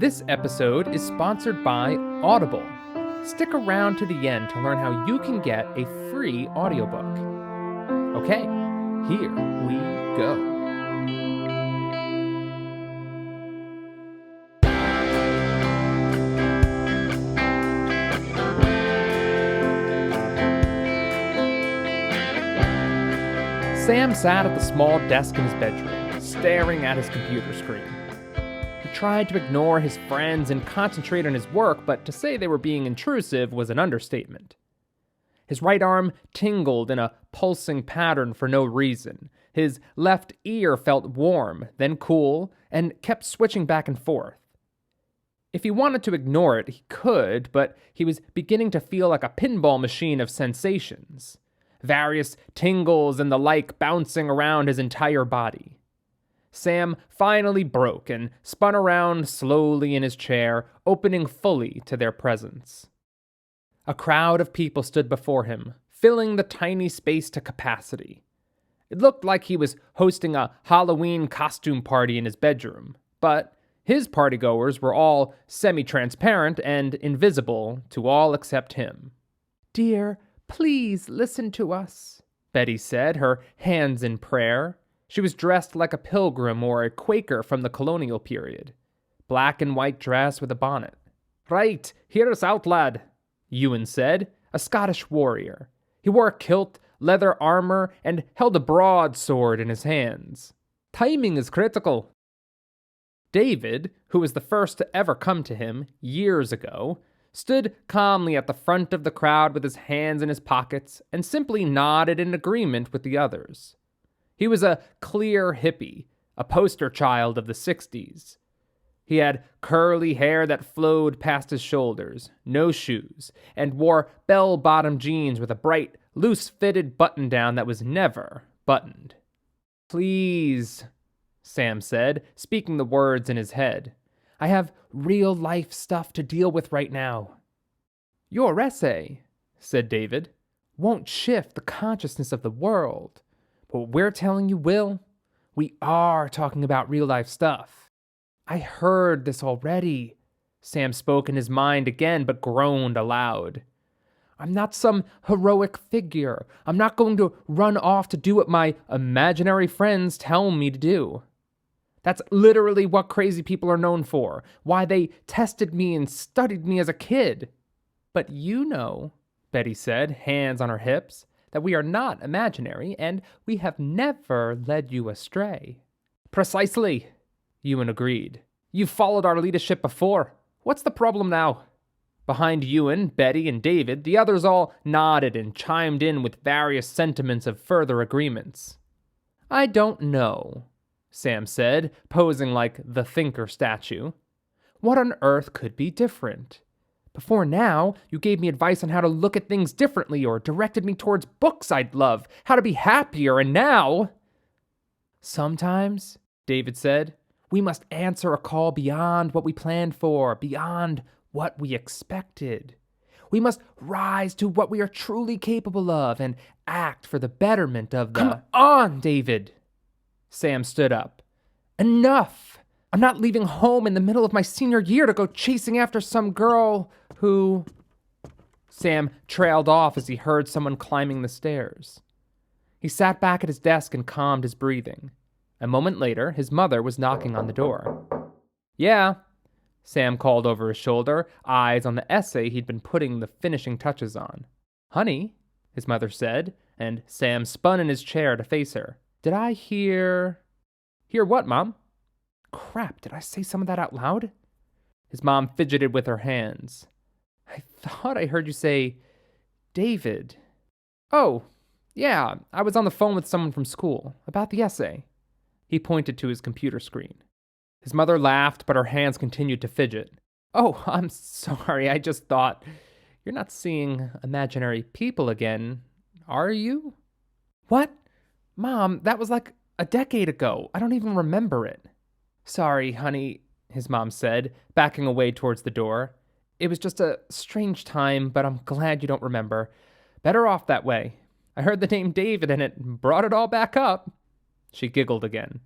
This episode is sponsored by Audible. Stick around to the end to learn how you can get a free audiobook. Okay, here we go. Sam sat at the small desk in his bedroom, staring at his computer screen. He tried to ignore his friends and concentrate on his work, but to say they were being intrusive was an understatement. His right arm tingled in a pulsing pattern for no reason. His left ear felt warm, then cool, and kept switching back and forth. If he wanted to ignore it, he could, but he was beginning to feel like a pinball machine of sensations. Various tingles and the like bouncing around his entire body. Sam finally broke and spun around slowly in his chair, opening fully to their presence. A crowd of people stood before him, filling the tiny space to capacity. It looked like he was hosting a Halloween costume party in his bedroom, but his partygoers were all semi-transparent and invisible to all except him. "Dear, please listen to us," Betty said, her hands in prayer. She was dressed like a pilgrim or a Quaker from the colonial period. Black and white dress with a bonnet. "Right, hear us out, lad," Ewan said, a Scottish warrior. He wore a kilt, leather armor, and held a broadsword in his hands. "Timing is critical." David, who was the first to ever come to him years ago, stood calmly at the front of the crowd with his hands in his pockets and simply nodded in agreement with the others. He was a clear hippie, a poster child of the 60s. He had curly hair that flowed past his shoulders, no shoes, and wore bell-bottom jeans with a bright, loose-fitted button-down that was never buttoned. "Please," Sam said, speaking the words in his head. "I have real-life stuff to deal with right now." "Your essay," said David, "won't shift the consciousness of the world. But what we're telling you will. We are talking about real-life stuff." "I heard this already," Sam spoke in his mind again, but groaned aloud. "I'm not some heroic figure. I'm not going to run off to do what my imaginary friends tell me to do. That's literally what crazy people are known for, why they tested me and studied me as a kid." "But you know," Betty said, hands on her hips, "that we are not imaginary, and we have never led you astray." "Precisely," Ewan agreed. "You've followed our leadership before. What's the problem now?" Behind Ewan, Betty, and David, the others all nodded and chimed in with various sentiments of further agreements. "I don't know," Sam said, posing like the thinker statue. "What on earth could be different? Before now, you gave me advice on how to look at things differently or directed me towards books I'd love, how to be happier, and now—" "Sometimes," David said, "we must answer a call beyond what we planned for, beyond what we expected. We must rise to what we are truly capable of and act for the betterment of the—" "Come on, David!" Sam stood up. "Enough! I'm not leaving home in the middle of my senior year to go chasing after some girl who—" Sam trailed off as he heard someone climbing the stairs. He sat back at his desk and calmed his breathing. A moment later, his mother was knocking on the door. "Yeah," Sam called over his shoulder, eyes on the essay he'd been putting the finishing touches on. "Honey," his mother said, and Sam spun in his chair to face her. "Did I hear—" "Hear what, Mom?" "Crap, did I say some of that out loud?" His mom fidgeted with her hands. "I thought I heard you say, David." "Oh, yeah, I was on the phone with someone from school, about the essay." He pointed to his computer screen. His mother laughed, but her hands continued to fidget. "Oh, I'm sorry, I just thought, you're not seeing imaginary people again, are you?" "What? Mom, that was like a decade ago. I don't even remember it." "Sorry, honey," his mom said, backing away towards the door. "It was just a strange time, but I'm glad you don't remember. Better off that way. I heard the name David and it brought it all back up." She giggled again.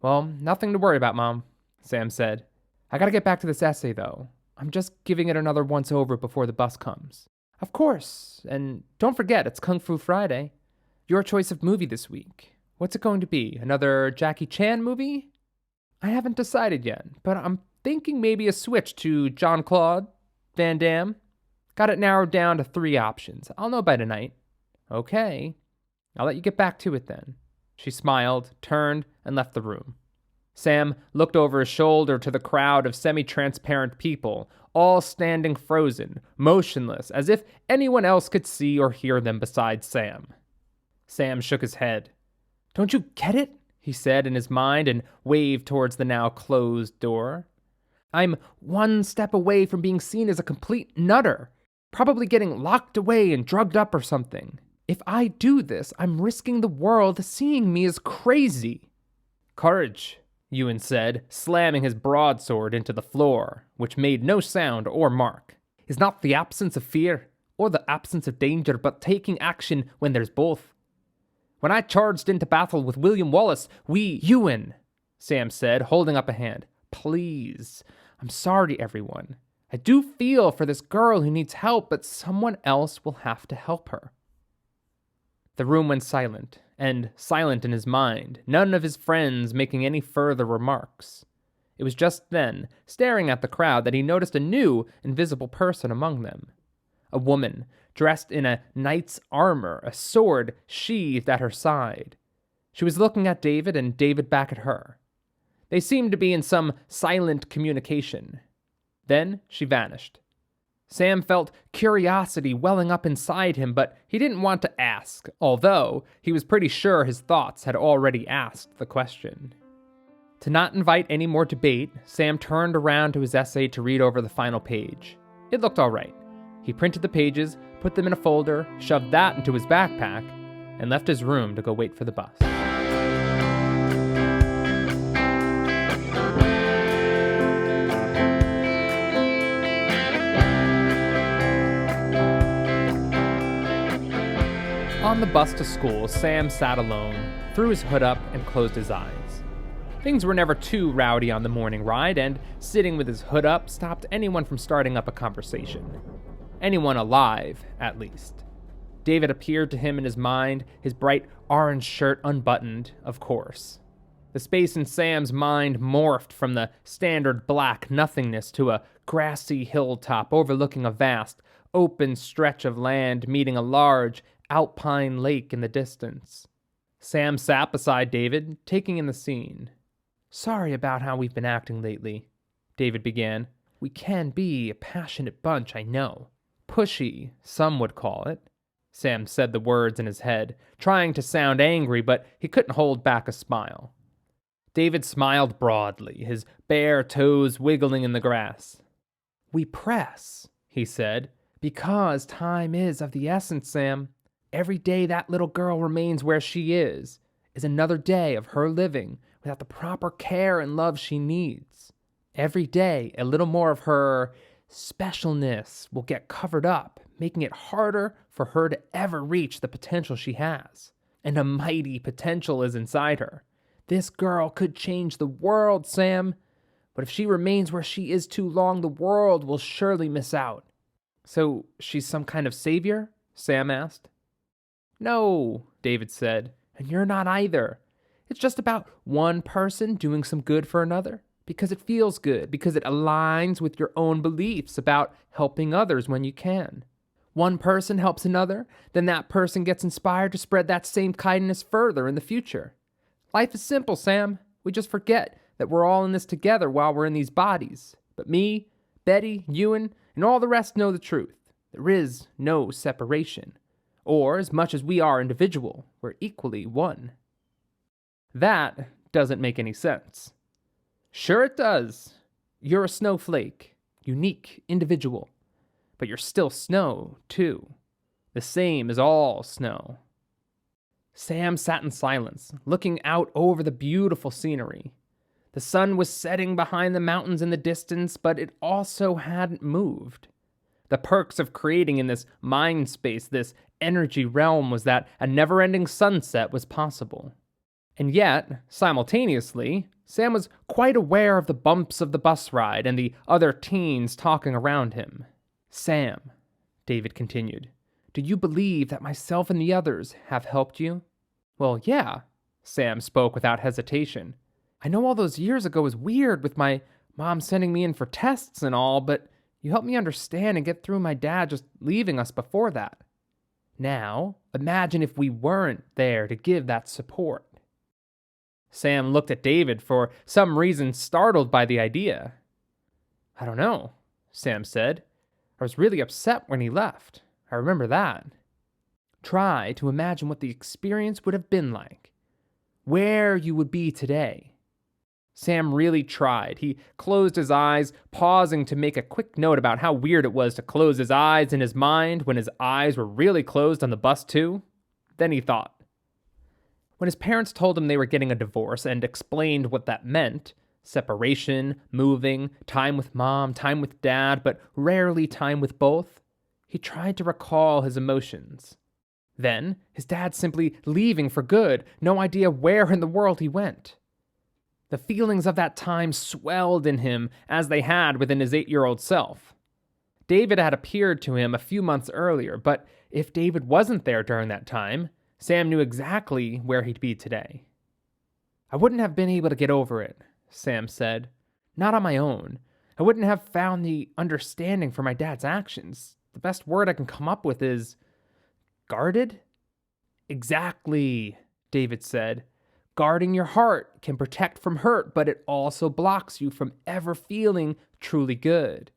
"Well, nothing to worry about, Mom," Sam said. I gotta get back to this essay, though. I'm just giving it another once over before the bus comes. Of course, and don't forget, it's Kung Fu Friday. Your choice of movie this week. What's it going to be? Another Jackie Chan movie? I haven't decided yet, but I'm thinking maybe a switch to Jean-Claude Van Damme. Got it narrowed down to 3 options. I'll know by tonight. Okay. I'll let you get back to it then. She smiled, turned, and left the room. Sam looked over his shoulder to the crowd of semi-transparent people, all standing frozen, motionless, as if anyone else could see or hear them besides Sam. Sam shook his head. "Don't you get it?" he said in his mind and waved towards the now closed door. "I'm one step away from being seen as a complete nutter, probably getting locked away and drugged up or something. If I do this, I'm risking the world seeing me as crazy." "Courage," Ewan said, slamming his broadsword into the floor, which made no sound or mark, "is not the absence of fear or the absence of danger, but taking action when there's both. When I charged into battle with William Wallace, Ewan," Sam said, holding up a hand. "Please. I'm sorry, everyone. I do feel for this girl who needs help, but someone else will have to help her." The room went silent, and silent in his mind, none of his friends making any further remarks. It was just then, staring at the crowd, that he noticed a new, invisible person among them. A woman, dressed in a knight's armor, a sword sheathed at her side. She was looking at David, and David back at her. They seemed to be in some silent communication. Then she vanished. Sam felt curiosity welling up inside him, but he didn't want to ask, although he was pretty sure his thoughts had already asked the question. To not invite any more debate, Sam turned around to his essay to read over the final page. It looked all right. He printed the pages, put them in a folder, shoved that into his backpack, and left his room to go wait for the bus. On the bus to school, Sam sat alone, threw his hood up, and closed his eyes. Things were never too rowdy on the morning ride, and sitting with his hood up stopped anyone from starting up a conversation. Anyone alive, at least. David appeared to him in his mind, his bright orange shirt unbuttoned, of course. The space in Sam's mind morphed from the standard black nothingness to a grassy hilltop overlooking a vast, open stretch of land meeting a large, alpine lake in the distance. Sam sat beside David, taking in the scene. "Sorry about how we've been acting lately," David began. "We can be a passionate bunch, I know. Pushy, some would call it." Sam said the words in his head, trying to sound angry, but he couldn't hold back a smile. David smiled broadly, his bare toes wiggling in the grass. "We press," he said, "because time is of the essence, Sam. Every day that little girl remains where she is another day of her living without the proper care and love she needs. Every day, a little more of her specialness will get covered up, making it harder for her to ever reach the potential she has. And a mighty potential is inside her. This girl could change the world, Sam. But if she remains where she is too long, the world will surely miss out." "So she's some kind of savior?" Sam asked. "No," David said, "and you're not either. It's just about one person doing some good for another, because it feels good, because it aligns with your own beliefs about helping others when you can. One person helps another, then that person gets inspired to spread that same kindness further in the future. Life is simple, Sam. We just forget that we're all in this together while we're in these bodies. But me, Betty, Ewan, and all the rest know the truth. There is no separation. Or, as much as we are individual, we're equally one." That doesn't make any sense. Sure it does. You're a snowflake, unique, individual. But you're still snow, too. The same as all snow. Sam sat in silence, looking out over the beautiful scenery. The sun was setting behind the mountains in the distance, but it also hadn't moved. The perks of creating in this mind space, this energy realm, was that a never-ending sunset was possible. And yet, simultaneously, Sam was quite aware of the bumps of the bus ride and the other teens talking around him. "Sam," David continued, "do you believe that myself and the others have helped you?" "Well, yeah," Sam spoke without hesitation. "I know all those years ago was weird with my mom sending me in for tests and all, but you helped me understand and get through my dad just leaving us before that. Now, imagine if we weren't there to give that support." Sam looked at David, for some reason startled by the idea. "I don't know," Sam said. "I was really upset when he left. I remember that." Try to imagine what the experience would have been like. Where you would be today. Sam really tried. He closed his eyes, pausing to make a quick note about how weird it was to close his eyes in his mind when his eyes were really closed on the bus too. Then he thought. When his parents told him they were getting a divorce and explained what that meant, separation, moving, time with mom, time with dad, but rarely time with both, he tried to recall his emotions. Then, his dad simply leaving for good, no idea where in the world he went. The feelings of that time swelled in him as they had within his 8-year-old self. David had appeared to him a few months earlier, but if David wasn't there during that time, Sam knew exactly where he'd be today. "I wouldn't have been able to get over it," Sam said. "Not on my own. I wouldn't have found the understanding for my dad's actions. The best word I can come up with is guarded?" "Exactly," David said. "Guarding your heart can protect from hurt, but it also blocks you from ever feeling truly good,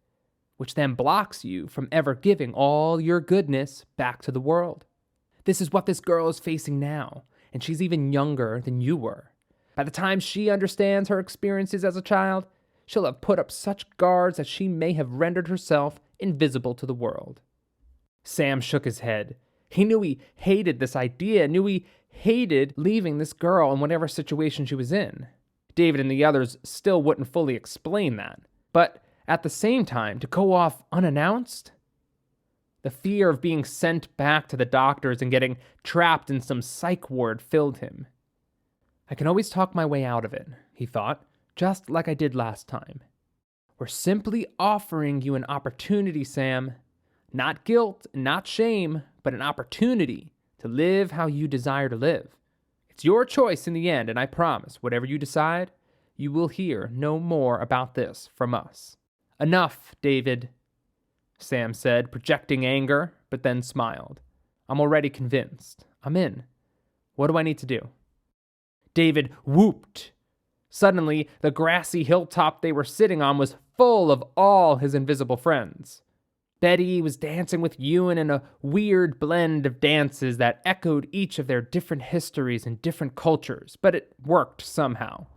which then blocks you from ever giving all your goodness back to the world. This is what this girl is facing now, and she's even younger than you were. By the time she understands her experiences as a child, she'll have put up such guards that she may have rendered herself invisible to the world." Sam shook his head. He knew he hated this idea, knew he hated leaving this girl in whatever situation she was in. David and the others still wouldn't fully explain that. But at the same time, to go off unannounced? The fear of being sent back to the doctors and getting trapped in some psych ward filled him. "I can always talk my way out of it," he thought, "just like I did last time. We're simply offering you an opportunity, Sam. Not guilt, not shame, but an opportunity to live how you desire to live. It's your choice in the end, and I promise, whatever you decide, you will hear no more about this from us." "Enough, David," Sam said, projecting anger, but then smiled. "I'm already convinced. I'm in. What do I need to do?" David whooped. Suddenly, the grassy hilltop they were sitting on was full of all his invisible friends. Betty was dancing with Ewan in a weird blend of dances that echoed each of their different histories and different cultures, but it worked somehow.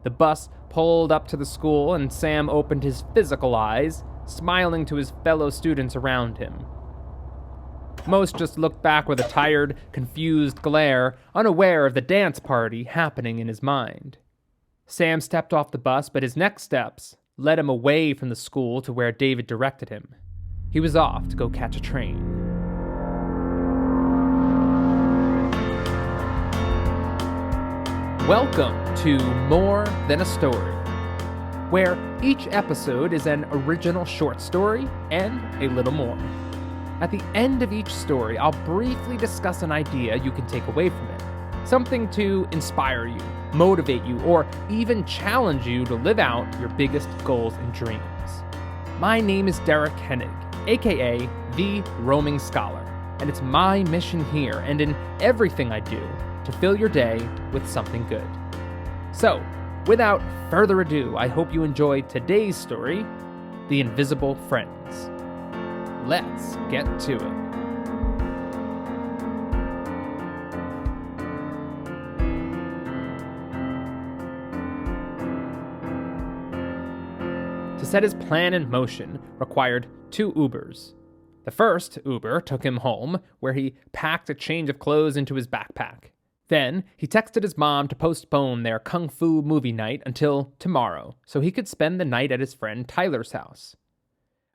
The bus pulled up to the school, and Sam opened his physical eyes, smiling to his fellow students around him. Most just looked back with a tired, confused glare, unaware of the dance party happening in his mind. Sam stepped off the bus, but his next steps led him away from the school to where David directed him. He was off to go catch a train. Welcome to More Than a Story, where each episode is an original short story and a little more. At the end of each story, I'll briefly discuss an idea you can take away from it. Something to inspire you, motivate you, or even challenge you to live out your biggest goals and dreams. My name is Derek Hennig, aka The Roaming Scholar, and it's my mission here and in everything I do to fill your day with something good. So, without further ado, I hope you enjoyed today's story, The Invisible Friends. Let's get to it. To set his plan in motion required 2 Ubers. The first Uber took him home, where he packed a change of clothes into his backpack. Then, he texted his mom to postpone their kung fu movie night until tomorrow, so he could spend the night at his friend Tyler's house.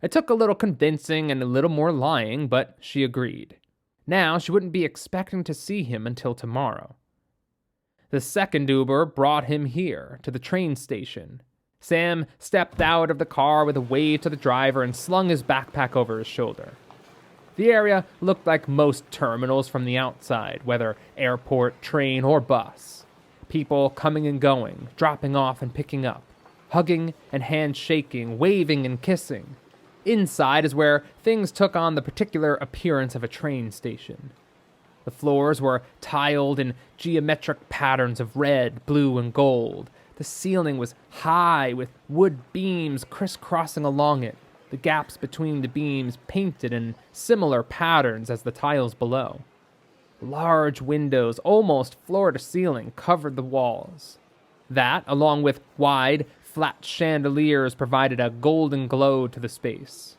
It took a little convincing and a little more lying, but she agreed. Now, she wouldn't be expecting to see him until tomorrow. The second Uber brought him here, to the train station. Sam stepped out of the car with a wave to the driver and slung his backpack over his shoulder. The area looked like most terminals from the outside, whether airport, train, or bus. People coming and going, dropping off and picking up, hugging and handshaking, waving and kissing. Inside is where things took on the particular appearance of a train station. The floors were tiled in geometric patterns of red, blue, and gold. The ceiling was high with wood beams crisscrossing along it, the gaps between the beams painted in similar patterns as the tiles below. Large windows, almost floor to ceiling, covered the walls. That, along with wide, flat chandeliers, provided a golden glow to the space.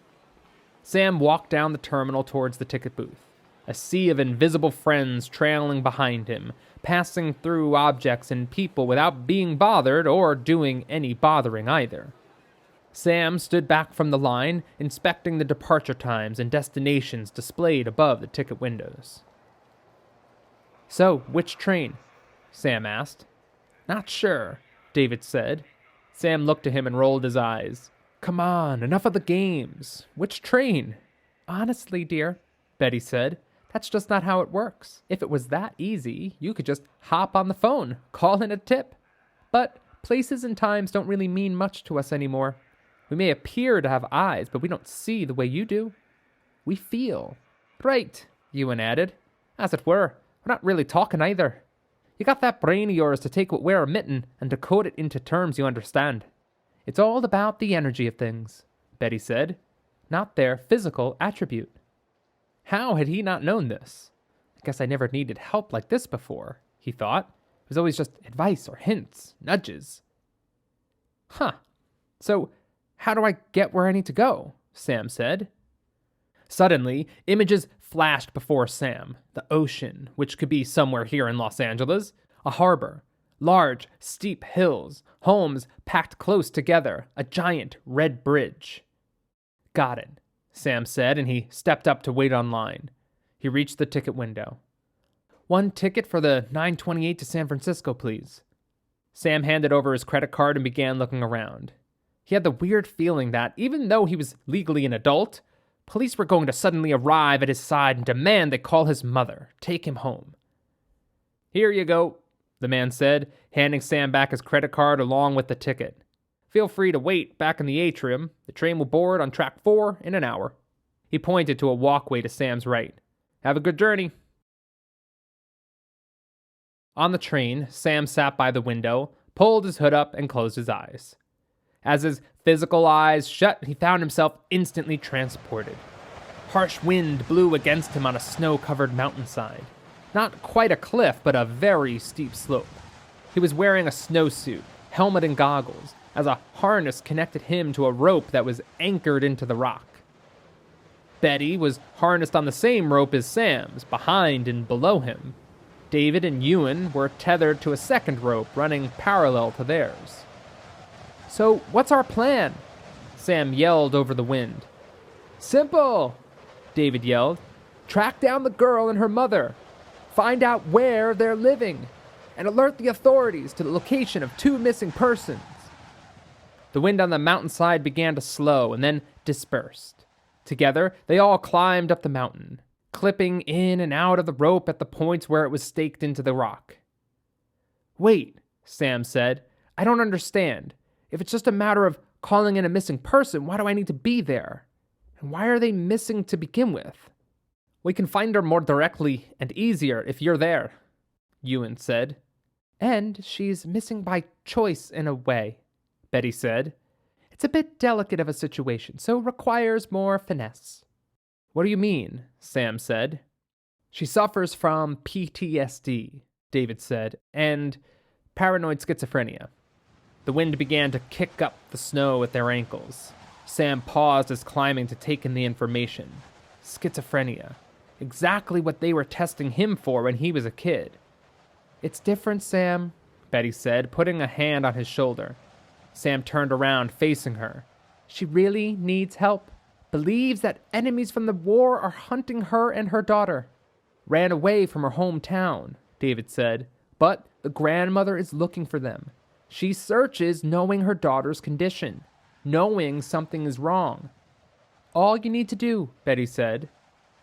Sam walked down the terminal towards the ticket booth. A sea of invisible friends trailing behind him, passing through objects and people without being bothered or doing any bothering either. Sam stood back from the line, inspecting the departure times and destinations displayed above the ticket windows. "So, which train?" Sam asked. "Not sure," David said. Sam looked at him and rolled his eyes. "Come on, enough of the games. Which train?" "Honestly, dear," Betty said, "that's just not how it works. If it was that easy, you could just hop on the phone, call in a tip. But places and times don't really mean much to us anymore. We may appear to have eyes, but we don't see the way you do. We feel." "Right," Ewan added. "As it were, we're not really talking either. You got that brain of yours to take what we're emitting and decode it into terms you understand. It's all about the energy of things," Betty said, "not their physical attribute." How had he not known this? I guess I never needed help like this before, he thought. It was always just advice or hints, nudges. "Huh. So, how do I get where I need to go?" Sam said. Suddenly, images flashed before Sam. The ocean, which could be somewhere here in Los Angeles, a harbor, large, steep hills, homes packed close together, a giant red bridge. "Got it," Sam said, and he stepped up to wait online. He reached the ticket window. "One ticket for the 9:28 to San Francisco, please." Sam handed over his credit card and began looking around. He had the weird feeling that, even though he was legally an adult, police were going to suddenly arrive at his side and demand they call his mother, take him home. "Here you go," the man said, handing Sam back his credit card along with the ticket. "Feel free to wait back in the atrium. The train will board on track 4 in an hour." He pointed to a walkway to Sam's right. "Have a good journey." On the train, Sam sat by the window, pulled his hood up, and closed his eyes. As his physical eyes shut, he found himself instantly transported. Harsh wind blew against him on a snow-covered mountainside. Not quite a cliff, but a very steep slope. He was wearing a snowsuit, helmet and goggles, as a harness connected him to a rope that was anchored into the rock. Betty was harnessed on the same rope as Sam's, behind and below him. David and Ewan were tethered to a second rope running parallel to theirs. "So, what's our plan?" Sam yelled over the wind. "Simple," David yelled. "Track down the girl and her mother. Find out where they're living. And alert the authorities to the location of 2 missing persons." The wind on the mountainside began to slow and then dispersed. Together, they all climbed up the mountain, clipping in and out of the rope at the points where it was staked into the rock. "Wait," Sam said. "I don't understand. If it's just a matter of calling in a missing person, why do I need to be there? And why are they missing to begin with?" "We can find her more directly and easier if you're there," Ewan said. "And she's missing by choice in a way," Betty said. "It's a bit delicate of a situation, so requires more finesse." "What do you mean?" Sam said. "She suffers from PTSD," David said, "and paranoid schizophrenia." The wind began to kick up the snow at their ankles. Sam paused his climbing to take in the information. Schizophrenia. Exactly what they were testing him for when he was a kid. "It's different, Sam," Betty said, putting a hand on his shoulder. Sam turned around, facing her. "She really needs help. Believes that enemies from the war are hunting her and her daughter. Ran away from her hometown," David said, but the grandmother is looking for them. She searches knowing her daughter's condition, knowing something is wrong. All you need to do, Betty said,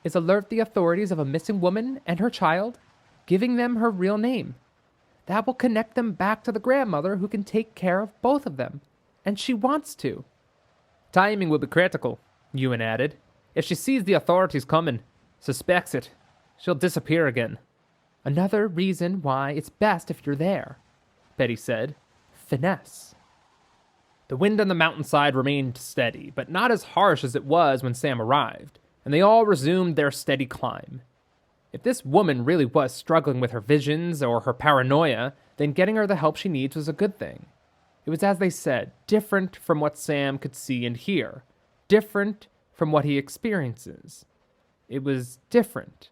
is alert the authorities of a missing woman and her child, giving them her real name. That will connect them back to the grandmother who can take care of both of them, and she wants to. Timing will be critical, Ewan added. If she sees the authorities coming, suspects it, she'll disappear again. Another reason why it's best if you're there, Betty said. Finesse. The wind on the mountainside remained steady, but not as harsh as it was when Sam arrived, and they all resumed their steady climb. If this woman really was struggling with her visions or her paranoia, then getting her the help she needs was a good thing. It was, as they said, different from what Sam could see and hear, different from what he experiences. It was different.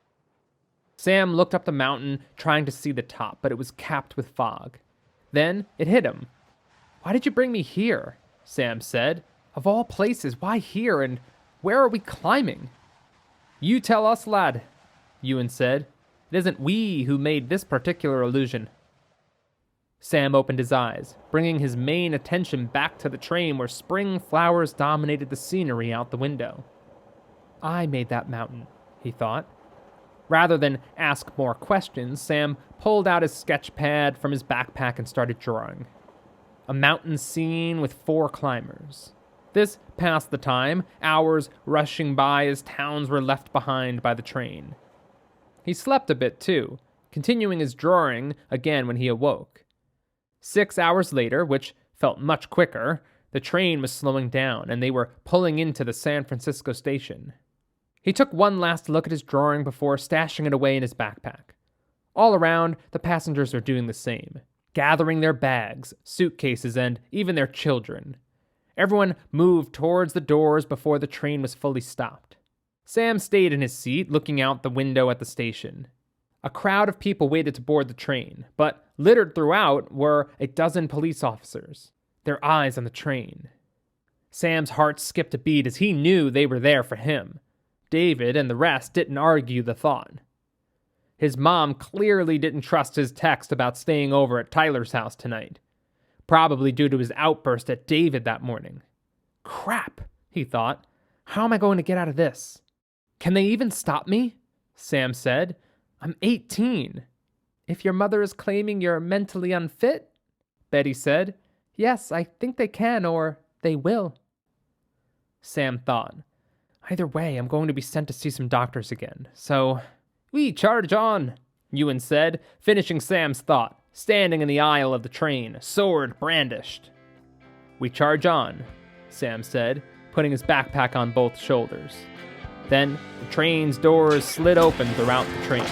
Sam looked up the mountain, trying to see the top, but it was capped with fog. Then it hit him. Why did you bring me here? Sam said. Of all places, why here, and where are we climbing? You tell us, lad, Ewan said. It isn't we who made this particular illusion. Sam opened his eyes, bringing his main attention back to the train where spring flowers dominated the scenery out the window. I made that mountain, he thought. Rather than ask more questions, Sam pulled out his sketch pad from his backpack and started drawing. A mountain scene with 4 climbers. This passed the time, hours rushing by as towns were left behind by the train. He slept a bit too, continuing his drawing again when he awoke. 6 hours later, which felt much quicker, the train was slowing down and they were pulling into the San Francisco station. He took one last look at his drawing before stashing it away in his backpack. All around, the passengers were doing the same, gathering their bags, suitcases, and even their children. Everyone moved towards the doors before the train was fully stopped. Sam stayed in his seat, looking out the window at the station. A crowd of people waited to board the train, but littered throughout were a dozen police officers, their eyes on the train. Sam's heart skipped a beat as he knew they were there for him. David and the rest didn't argue the thought. His mom clearly didn't trust his text about staying over at Tyler's house tonight, probably due to his outburst at David that morning. Crap, he thought. How am I going to get out of this? Can they even stop me? Sam said. I'm 18. If your mother is claiming you're mentally unfit, Betty said. Yes, I think they can, or they will. Sam thought. Either way, I'm going to be sent to see some doctors again, so... We charge on, Ewan said, finishing Sam's thought, standing in the aisle of the train, sword brandished. We charge on, Sam said, putting his backpack on both shoulders. Then, the train's doors slid open throughout the train.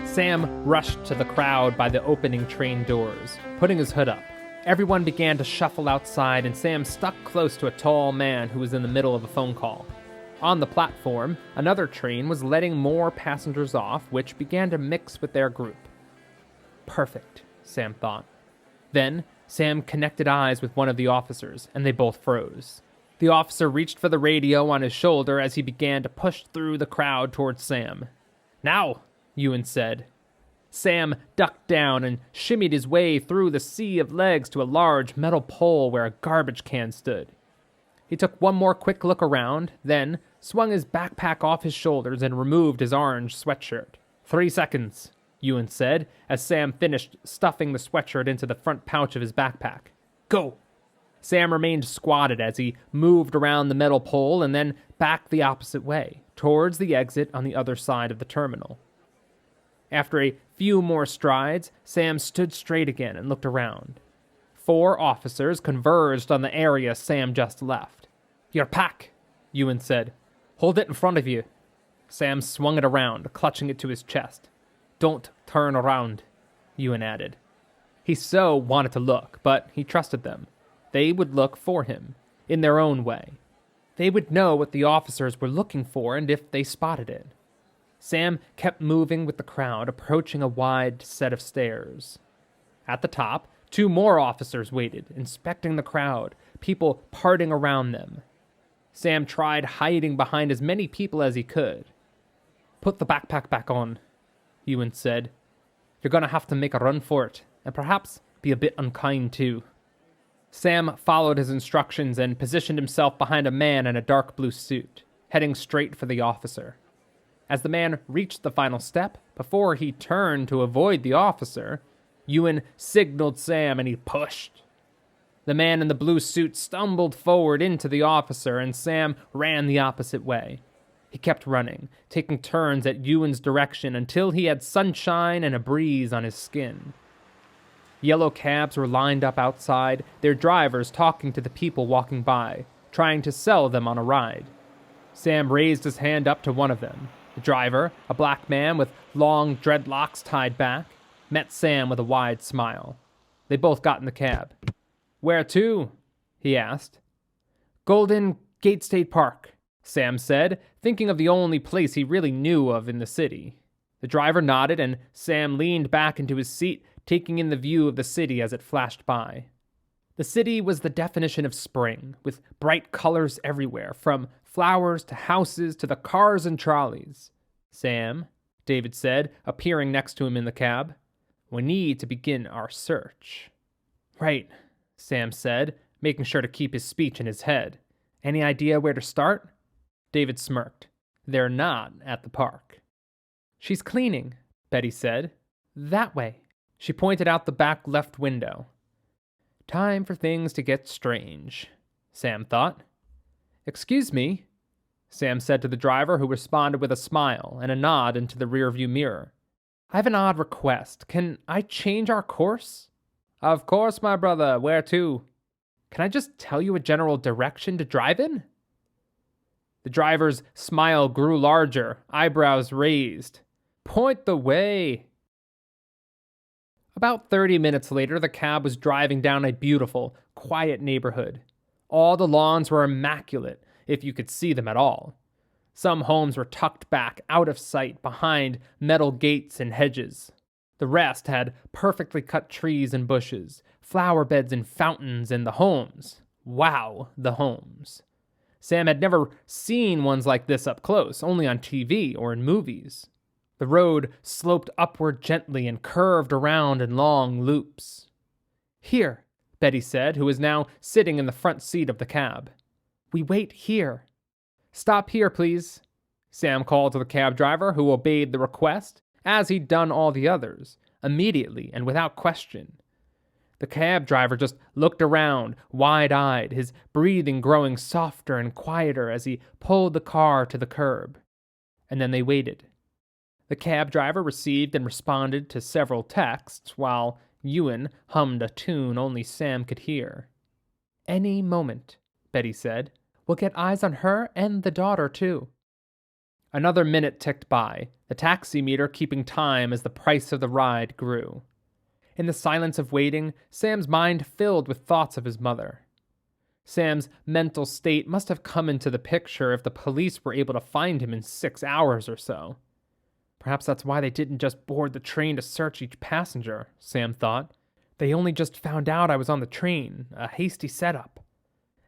Sam rushed to the crowd by the opening train doors, putting his hood up. Everyone began to shuffle outside, and Sam stuck close to a tall man who was in the middle of a phone call. On the platform, another train was letting more passengers off, which began to mix with their group. Perfect, Sam thought. Then, Sam connected eyes with one of the officers, and they both froze. The officer reached for the radio on his shoulder as he began to push through the crowd towards Sam. Now, Ewan said. Sam ducked down and shimmied his way through the sea of legs to a large metal pole where a garbage can stood. He took one more quick look around, then swung his backpack off his shoulders and removed his orange sweatshirt. 3 seconds, Ewan said, as Sam finished stuffing the sweatshirt into the front pouch of his backpack. Go! Sam remained squatted as he moved around the metal pole and then back the opposite way, towards the exit on the other side of the terminal. After a few more strides, Sam stood straight again and looked around. 4 officers converged on the area Sam just left. Your pack, Ewan said. Hold it in front of you. Sam swung it around, clutching it to his chest. Don't turn around, Ewan added. He so wanted to look, but he trusted them. They would look for him, in their own way. They would know what the officers were looking for and if they spotted it. Sam kept moving with the crowd, approaching a wide set of stairs. At the top, 2 more officers waited, inspecting the crowd, people parting around them. Sam tried hiding behind as many people as he could. "Put the backpack back on," Ewan said. "You're gonna have to make a run for it, and perhaps be a bit unkind too." Sam followed his instructions and positioned himself behind a man in a dark blue suit, heading straight for the officer. As the man reached the final step, before he turned to avoid the officer, Ewan signaled Sam and he pushed. The man in the blue suit stumbled forward into the officer, and Sam ran the opposite way. He kept running, taking turns at Ewan's direction until he had sunshine and a breeze on his skin. Yellow cabs were lined up outside, their drivers talking to the people walking by, trying to sell them on a ride. Sam raised his hand up to one of them. The driver, a black man with long dreadlocks tied back, met Sam with a wide smile. They both got in the cab. "Where to?" he asked. "Golden Gate State Park," Sam said, thinking of the only place he really knew of in the city. The driver nodded, and Sam leaned back into his seat, taking in the view of the city as it flashed by. The city was the definition of spring, with bright colors everywhere, from flowers to houses to the cars and trolleys. "Sam," David said, appearing next to him in the cab, "we need to begin our search." "Right," Sam said, making sure to keep his speech in his head. "Any idea where to start?" David smirked. "They're not at the park." "She's cleaning," Betty said. "That way." She pointed out the back left window. Time for things to get strange, Sam thought. "Excuse me," Sam said to the driver, who responded with a smile and a nod into the rearview mirror. "I have an odd request. Can I change our course?" "Of course, my brother. Where to?" "Can I just tell you a general direction to drive in?" The driver's smile grew larger, eyebrows raised. "Point the way." About 30 minutes later, the cab was driving down a beautiful, quiet neighborhood. All the lawns were immaculate, if you could see them at all. Some homes were tucked back, out of sight, behind metal gates and hedges. The rest had perfectly cut trees and bushes, flower beds and fountains, and the homes. Wow, the homes. Sam had never seen ones like this up close, only on TV or in movies. The road sloped upward gently and curved around in long loops. "Here," Betty said, who was now sitting in the front seat of the cab. "We wait here." "Stop here, please," Sam called to the cab driver, who obeyed the request, as he'd done all the others, immediately and without question. The cab driver just looked around, wide-eyed, his breathing growing softer and quieter as he pulled the car to the curb. And then they waited. The cab driver received and responded to several texts, while Ewan hummed a tune only Sam could hear. "Any moment," Betty said. "We'll get eyes on her and the daughter, too." Another minute ticked by, the taxi meter keeping time as the price of the ride grew. In the silence of waiting, Sam's mind filled with thoughts of his mother. Sam's mental state must have come into the picture if the police were able to find him in 6 hours or so. Perhaps that's why they didn't just board the train to search each passenger, Sam thought. They only just found out I was on the train, a hasty setup.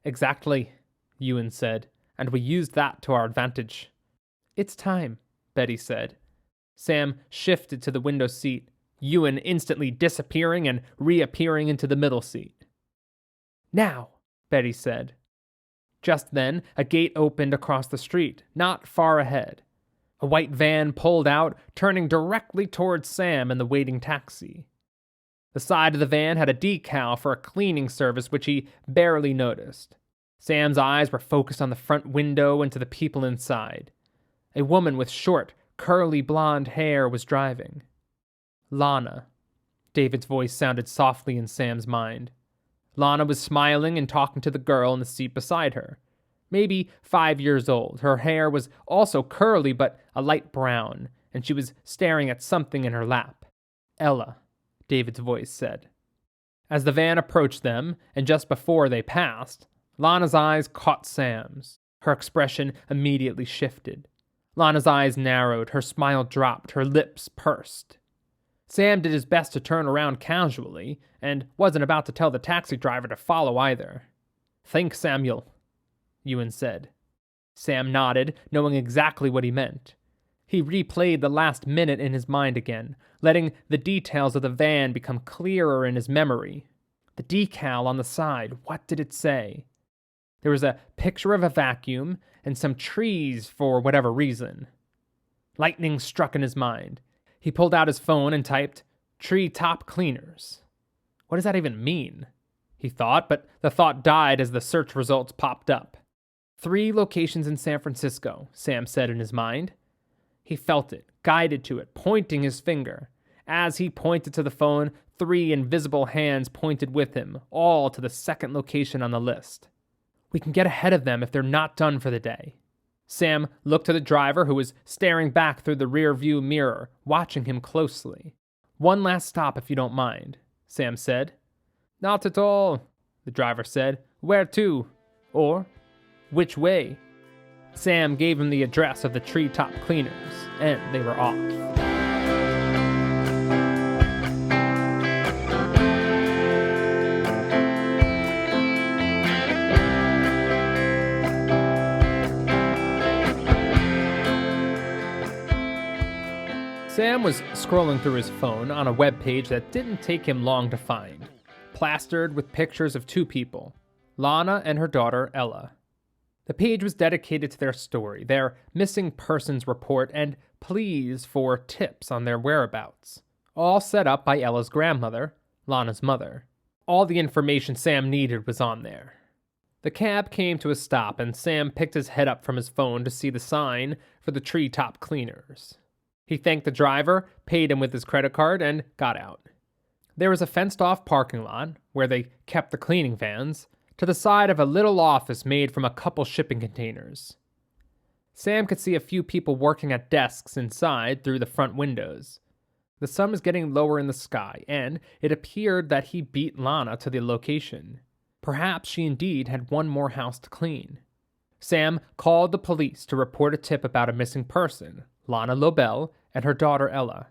"Exactly," Ewan said, "and we used that to our advantage." "It's time," Betty said. Sam shifted to the window seat, Ewan instantly disappearing and reappearing into the middle seat. "Now," Betty said. Just then, a gate opened across the street, not far ahead. A white van pulled out, turning directly towards Sam and the waiting taxi. The side of the van had a decal for a cleaning service which he barely noticed. Sam's eyes were focused on the front window and to the people inside. A woman with short, curly blonde hair was driving. Lana. David's voice sounded softly in Sam's mind. Lana was smiling and talking to the girl in the seat beside her. Maybe 5 years old. Her hair was also curly but a light brown, and she was staring at something in her lap. "Ella," David's voice said. As the van approached them, and just before they passed, Lana's eyes caught Sam's. Her expression immediately shifted. Lana's eyes narrowed, her smile dropped, her lips pursed. Sam did his best to turn around casually, and wasn't about to tell the taxi driver to follow either. "Think, Samuel," Ewan said. Sam nodded, knowing exactly what he meant. He replayed the last minute in his mind again, letting the details of the van become clearer in his memory. The decal on the side, what did it say? There was a picture of a vacuum and some trees for whatever reason. Lightning struck in his mind. He pulled out his phone and typed, "Tree top cleaners." What does that even mean? He thought, but the thought died as the search results popped up. 3 locations in San Francisco, Sam said in his mind. He felt it, guided to it, pointing his finger. As he pointed to the phone, 3 invisible hands pointed with him, all to the second location on the list. We can get ahead of them if they're not done for the day. Sam looked to the driver, who was staring back through the rear-view mirror, watching him closely. "One last stop, if you don't mind," Sam said. "Not at all," the driver said. "Where to? Or, which way?" Sam gave him the address of the treetop cleaners, and they were off. Sam was scrolling through his phone on a web page that didn't take him long to find, plastered with pictures of 2 people, Lana and her daughter Ella. The page was dedicated to their story, their missing persons report, and pleas for tips on their whereabouts, all set up by Ella's grandmother, Lana's mother. All the information Sam needed was on there. The cab came to a stop, and Sam picked his head up from his phone to see the sign for the treetop cleaners. He thanked the driver, paid him with his credit card, and got out. There was a fenced-off parking lot, where they kept the cleaning vans, to the side of a little office made from a couple shipping containers. Sam could see a few people working at desks inside through the front windows. The sun was getting lower in the sky, and it appeared that he beat Lana to the location. Perhaps she indeed had one more house to clean. Sam called the police to report a tip about a missing person, Lana Lobel, and her daughter Ella.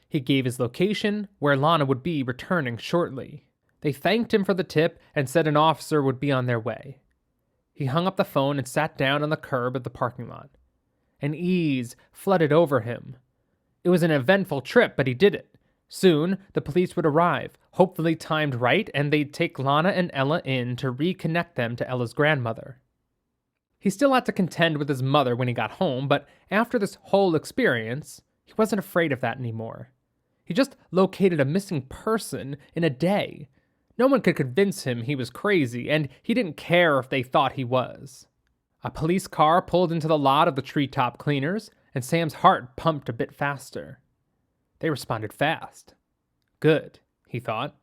He gave his location, where Lana would be returning shortly. They thanked him for the tip and said an officer would be on their way. He hung up the phone and sat down on the curb of the parking lot. An ease flooded over him. It was an eventful trip, but he did it. Soon, the police would arrive, hopefully timed right, and they'd take Lana and Ella in to reconnect them to Ella's grandmother. He still had to contend with his mother when he got home, but after this whole experience, he wasn't afraid of that anymore. He just located a missing person in a day. No one could convince him he was crazy, and he didn't care if they thought he was. A police car pulled into the lot of the treetop cleaners, and Sam's heart pumped a bit faster. They responded fast. Good, he thought.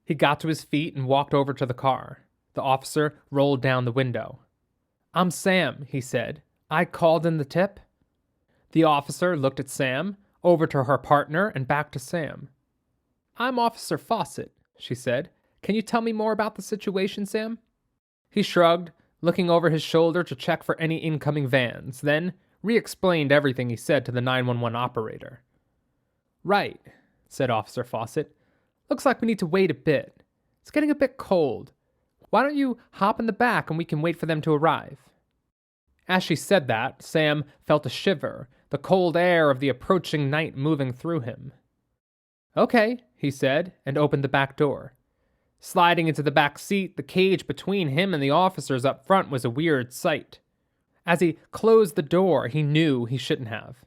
He got to his feet and walked over to the car. The officer rolled down the window. "I'm Sam," he said. "I called in the tip." The officer looked at Sam, over to her partner, and back to Sam. "I'm Officer Fawcett," she said. "Can you tell me more about the situation, Sam?" He shrugged, looking over his shoulder to check for any incoming vans, then re-explained everything he said to the 911 operator. "Right," said Officer Fawcett. "Looks like we need to wait a bit. It's getting a bit cold. Why don't you hop in the back and we can wait for them to arrive?" As she said that, Sam felt a shiver, the cold air of the approaching night moving through him. "Okay," he said, and opened the back door. Sliding into the back seat, the cage between him and the officers up front was a weird sight. As he closed the door, he knew he shouldn't have.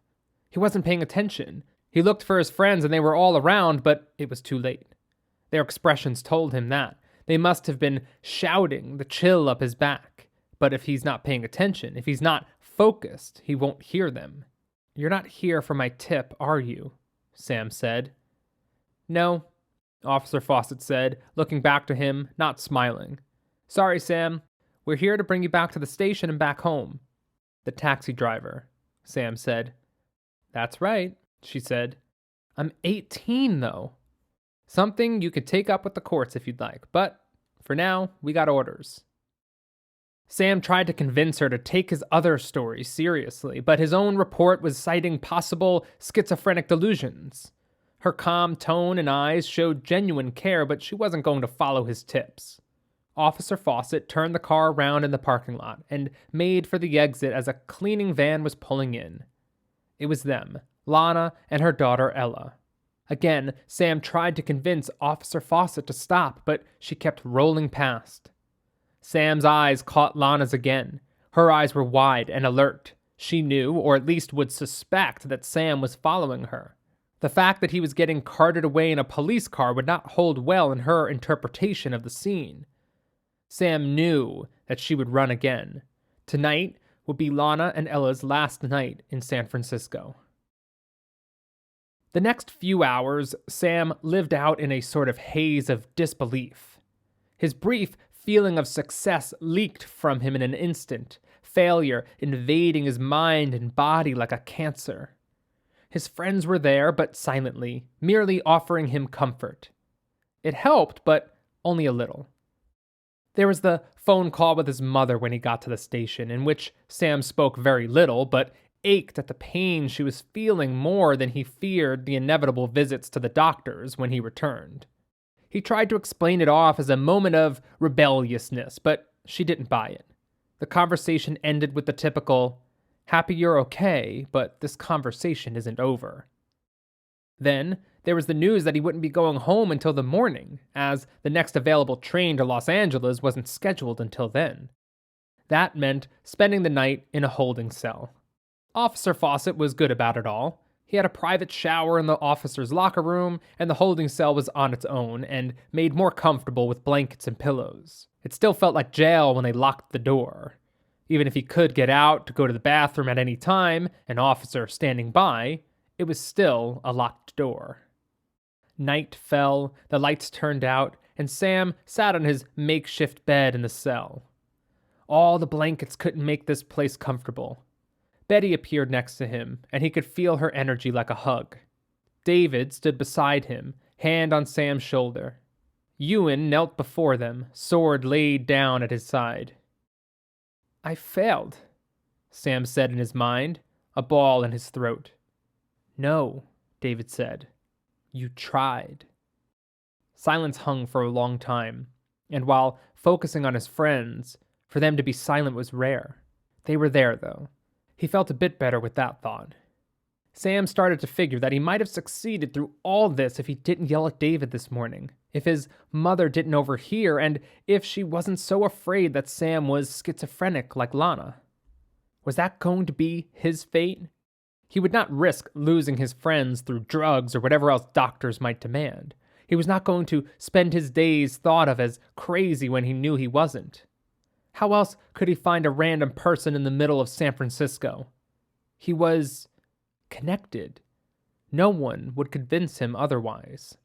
He wasn't paying attention. He looked for his friends and they were all around, but it was too late. Their expressions told him that. They must have been shouting the chill up his back. But if he's not paying attention, if he's not focused, he won't hear them. "You're not here for my tip, are you?" Sam said. "No," Officer Fawcett said, looking back to him, not smiling. "Sorry, Sam. We're here to bring you back to the station and back home." "The taxi driver," Sam said. "That's right," she said. "I'm 18, though. Something you could take up with the courts if you'd like, but for now, we got orders." Sam tried to convince her to take his other stories seriously, but his own report was citing possible schizophrenic delusions. Her calm tone and eyes showed genuine care, but she wasn't going to follow his tips. Officer Fawcett turned the car around in the parking lot and made for the exit as a cleaning van was pulling in. It was them, Lana and her daughter Ella. Again, Sam tried to convince Officer Fawcett to stop, but she kept rolling past. Sam's eyes caught Lana's again. Her eyes were wide and alert. She knew, or at least would suspect, that Sam was following her. The fact that he was getting carted away in a police car would not hold well in her interpretation of the scene. Sam knew that she would run again. Tonight would be Lana and Ella's last night in San Francisco. The next few hours, Sam lived out in a sort of haze of disbelief. His brief feeling of success leaked from him in an instant, failure invading his mind and body like a cancer. His friends were there, but silently, merely offering him comfort. It helped, but only a little. There was the phone call with his mother when he got to the station, in which Sam spoke very little, but ached at the pain she was feeling more than he feared the inevitable visits to the doctors when he returned. He tried to explain it off as a moment of rebelliousness, but she didn't buy it. The conversation ended with the typical, "Happy you're okay, but this conversation isn't over." Then there was the news that he wouldn't be going home until the morning, as the next available train to Los Angeles wasn't scheduled until then. That meant spending the night in a holding cell. Officer Fawcett was good about it all. He had a private shower in the officer's locker room, and the holding cell was on its own and made more comfortable with blankets and pillows. It still felt like jail when they locked the door. Even if he could get out to go to the bathroom at any time, an officer standing by, it was still a locked door. Night fell, the lights turned out, and Sam sat on his makeshift bed in the cell. All the blankets couldn't make this place comfortable. Betty appeared next to him, and he could feel her energy like a hug. David stood beside him, hand on Sam's shoulder. Ewan knelt before them, sword laid down at his side. "I failed," Sam said in his mind, a ball in his throat. "No," David said. "You tried." Silence hung for a long time, and while focusing on his friends, for them to be silent was rare. They were there, though. He felt a bit better with that thought. Sam started to figure that he might have succeeded through all this if he didn't yell at David this morning, if his mother didn't overhear, and if she wasn't so afraid that Sam was schizophrenic like Lana. Was that going to be his fate? He would not risk losing his friends through drugs or whatever else doctors might demand. He was not going to spend his days thought of as crazy when he knew he wasn't. How else could he find a random person in the middle of San Francisco? He was connected. No one would convince him otherwise.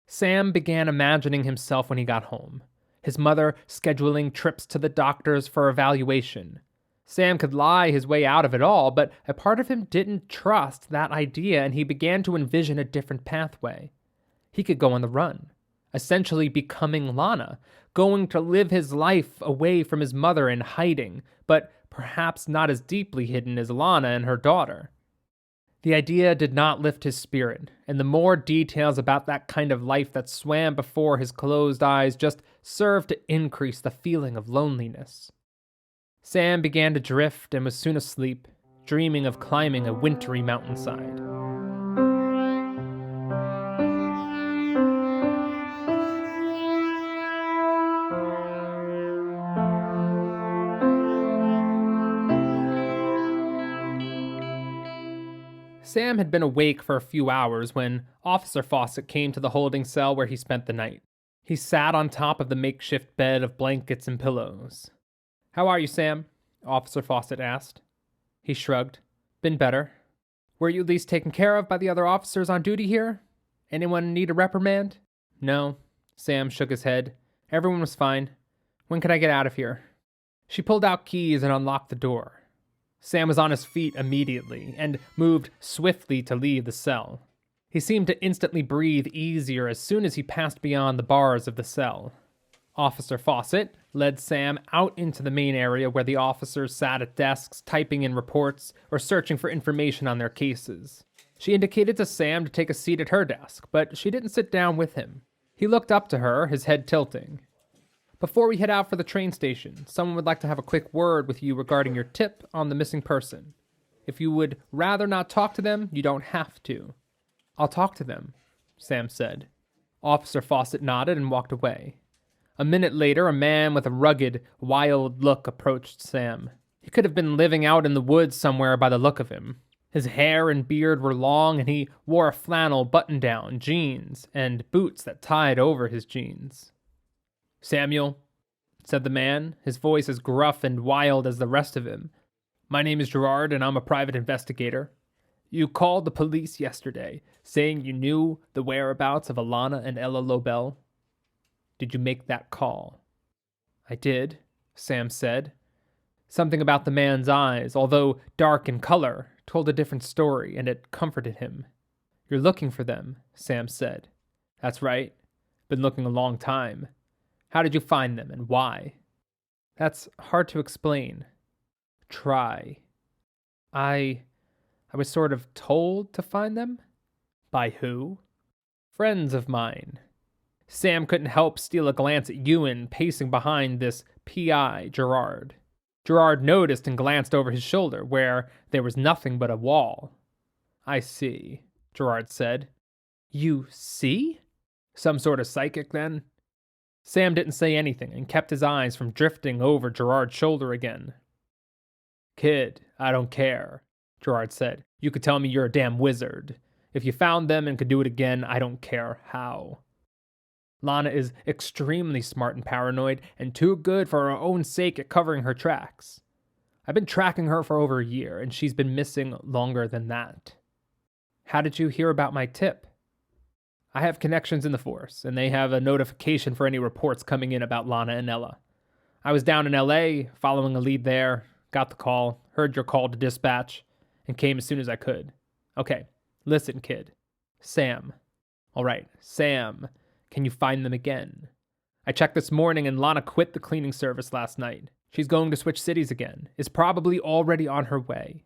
Sam began imagining himself when he got home. His mother scheduling trips to the doctors for evaluation. Sam could lie his way out of it all, but a part of him didn't trust that idea, and he began to envision a different pathway. He could go on the run, essentially becoming Lana, going to live his life away from his mother in hiding, but perhaps not as deeply hidden as Lana and her daughter. The idea did not lift his spirit, and the more details about that kind of life that swam before his closed eyes just served to increase the feeling of loneliness. Sam began to drift and was soon asleep, dreaming of climbing a wintry mountainside. Sam had been awake for a few hours when Officer Fawcett came to the holding cell where he spent the night. He sat on top of the makeshift bed of blankets and pillows. "How are you, Sam?" Officer Fawcett asked. He shrugged. "Been better." "Were you at least taken care of by the other officers on duty here? Anyone need a reprimand?" "No." Sam shook his head. "Everyone was fine. When can I get out of here?" She pulled out keys and unlocked the door. Sam was on his feet immediately and moved swiftly to leave the cell. He seemed to instantly breathe easier as soon as he passed beyond the bars of the cell. Officer Fawcett led Sam out into the main area where the officers sat at desks typing in reports or searching for information on their cases. She indicated to Sam to take a seat at her desk, but she didn't sit down with him. He looked up to her, his head tilting. "Before we head out for the train station, someone would like to have a quick word with you regarding your tip on the missing person. If you would rather not talk to them, you don't have to." "I'll talk to them," Sam said. Officer Fawcett nodded and walked away. A minute later, a man with a rugged, wild look approached Sam. He could have been living out in the woods somewhere by the look of him. His hair and beard were long, and he wore a flannel button-down, jeans, and boots that tied over his jeans. "Samuel," said the man, his voice as gruff and wild as the rest of him. "My name is Gerard, and I'm a private investigator. You called the police yesterday, saying you knew the whereabouts of Alana and Ella Lobel. Did you make that call?" "I did," Sam said. Something about the man's eyes, although dark in color, told a different story, and it comforted him. "You're looking for them," Sam said. "That's right. Been looking a long time. How did you find them, and why?" "That's hard to explain." "Try." I was sort of told to find them." "By who?" "Friends of mine." Sam couldn't help steal a glance at Ewan pacing behind this PI, Gerard. Gerard noticed and glanced over his shoulder, where there was nothing but a wall. "I see," Gerard said. "You see?" "Some sort of psychic, then?" Sam didn't say anything and kept his eyes from drifting over Gerard's shoulder again. "Kid, I don't care," Gerard said. "You could tell me you're a damn wizard. If you found them and could do it again, I don't care how. Lana is extremely smart and paranoid, and too good for her own sake at covering her tracks. I've been tracking her for over a year, and she's been missing longer than that." "How did you hear about my tip?" "I have connections in the force, and they have a notification for any reports coming in about Lana and Ella. I was down in LA, following a lead there, got the call, heard your call to dispatch, and came as soon as I could. Okay, listen, kid. Sam. All right, Sam. Can you find them again? I checked this morning and Lana quit the cleaning service last night. She's going to switch cities again, is probably already on her way."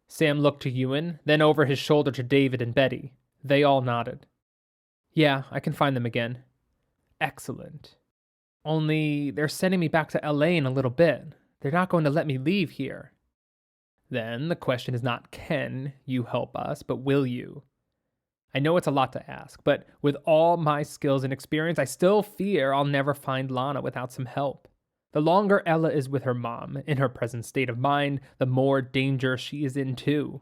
Sam looked to Ewan, then over his shoulder to David and Betty. They all nodded. "Yeah, I can find them again." "Excellent. Only they're sending me back to LA in a little bit. They're not going to let me leave here." "Then the question is not can you help us, but will you? I know it's a lot to ask, but with all my skills and experience, I still fear I'll never find Lana without some help. The longer Ella is with her mom, in her present state of mind, the more danger she is in too."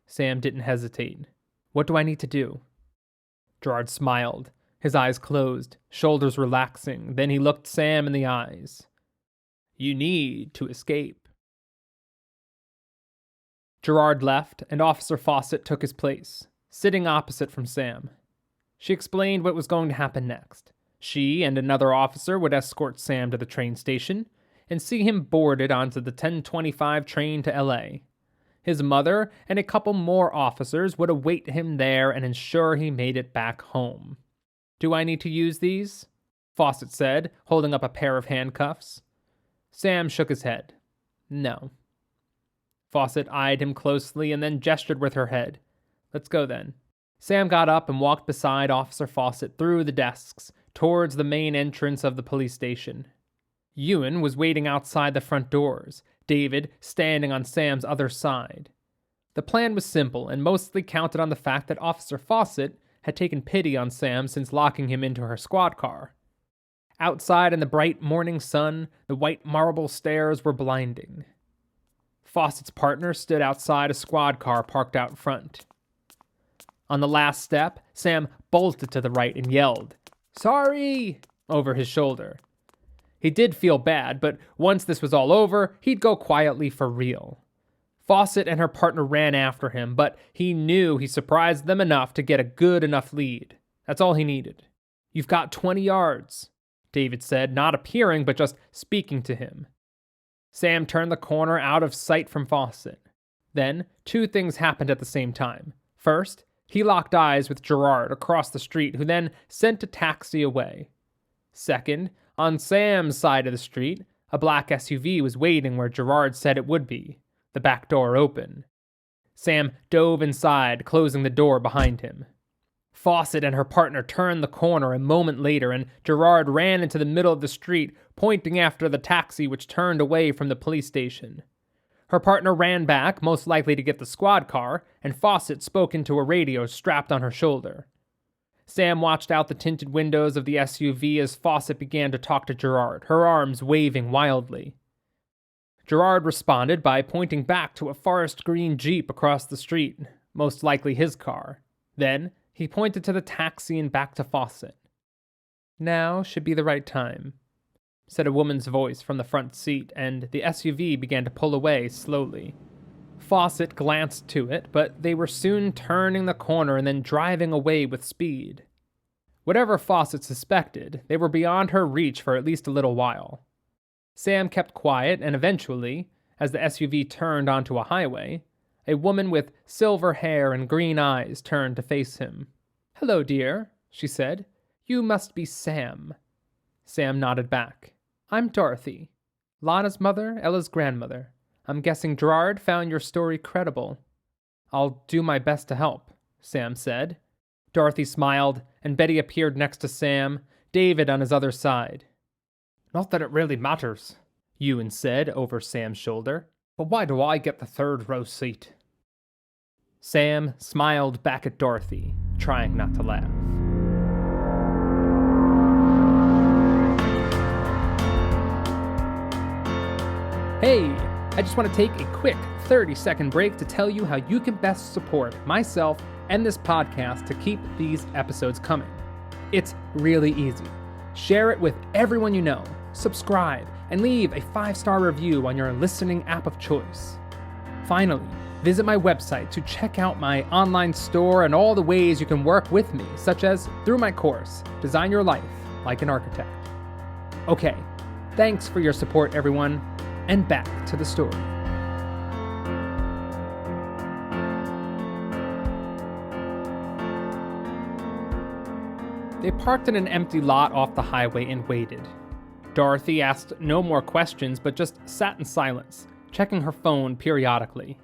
Sam didn't hesitate. "What do I need to do?" Gerard smiled, his eyes closed, shoulders relaxing. Then he looked Sam in the eyes. "You need to escape." Gerard left, and Officer Fawcett took his place, sitting opposite from Sam. She explained what was going to happen next. She and another officer would escort Sam to the train station and see him boarded onto the 10:25 train to LA. His mother and a couple more officers would await him there and ensure he made it back home. "Do I need to use these?" Fawcett said, holding up a pair of handcuffs. Sam shook his head. "No." Fawcett eyed him closely and then gestured with her head. "Let's go then." Sam got up and walked beside Officer Fawcett through the desks towards the main entrance of the police station. Ewan was waiting outside the front doors, David standing on Sam's other side. The plan was simple and mostly counted on the fact that Officer Fawcett had taken pity on Sam since locking him into her squad car. Outside in the bright morning sun, the white marble stairs were blinding. Fawcett's partner stood outside a squad car parked out front. On the last step, Sam bolted to the right and yelled, "Sorry!" over his shoulder. He did feel bad, but once this was all over, he'd go quietly for real. Fawcett and her partner ran after him, but he knew he surprised them enough to get a good enough lead. That's all he needed. "You've got 20 yards, David said, not appearing, but just speaking to him. Sam turned the corner out of sight from Fawcett. Then, two things happened at the same time. First, he locked eyes with Gerard across the street, who then sent a taxi away. Second, on Sam's side of the street, a black SUV was waiting where Gerard said it would be, the back door open. Sam dove inside, closing the door behind him. Fawcett and her partner turned the corner a moment later, and Gerard ran into the middle of the street, pointing after the taxi which turned away from the police station. Her partner ran back, most likely to get the squad car, and Fawcett spoke into a radio strapped on her shoulder. Sam watched out the tinted windows of the SUV as Fawcett began to talk to Gerard, her arms waving wildly. Gerard responded by pointing back to a forest green Jeep across the street, most likely his car. Then, he pointed to the taxi and back to Fawcett. "Now should be the right time," said a woman's voice from the front seat, and the SUV began to pull away slowly. Fawcett glanced to it, but they were soon turning the corner and then driving away with speed. Whatever Fawcett suspected, they were beyond her reach for at least a little while. Sam kept quiet, and eventually, as the SUV turned onto a highway, a woman with silver hair and green eyes turned to face him. "Hello, dear," she said. "You must be Sam." Sam nodded back. "I'm Dorothy, Lana's mother, Ella's grandmother. I'm guessing Gerard found your story credible." "I'll do my best to help," Sam said. Dorothy smiled, and Betty appeared next to Sam, David on his other side. "Not that it really matters," Ewan said over Sam's shoulder, "but why do I get the third row seat?" Sam smiled back at Dorothy, trying not to laugh. Hey, I just want to take a quick 30-second break to tell you how you can best support myself and this podcast to keep these episodes coming. It's really easy. Share it with everyone you know, subscribe, and leave a 5-star review on your listening app of choice. Finally, visit my website to check out my online store and all the ways you can work with me, such as through my course, Design Your Life Like an Architect. Okay, thanks for your support, everyone, and back to the story. They parked in an empty lot off the highway and waited. Dorothy asked no more questions, but just sat in silence, checking her phone periodically.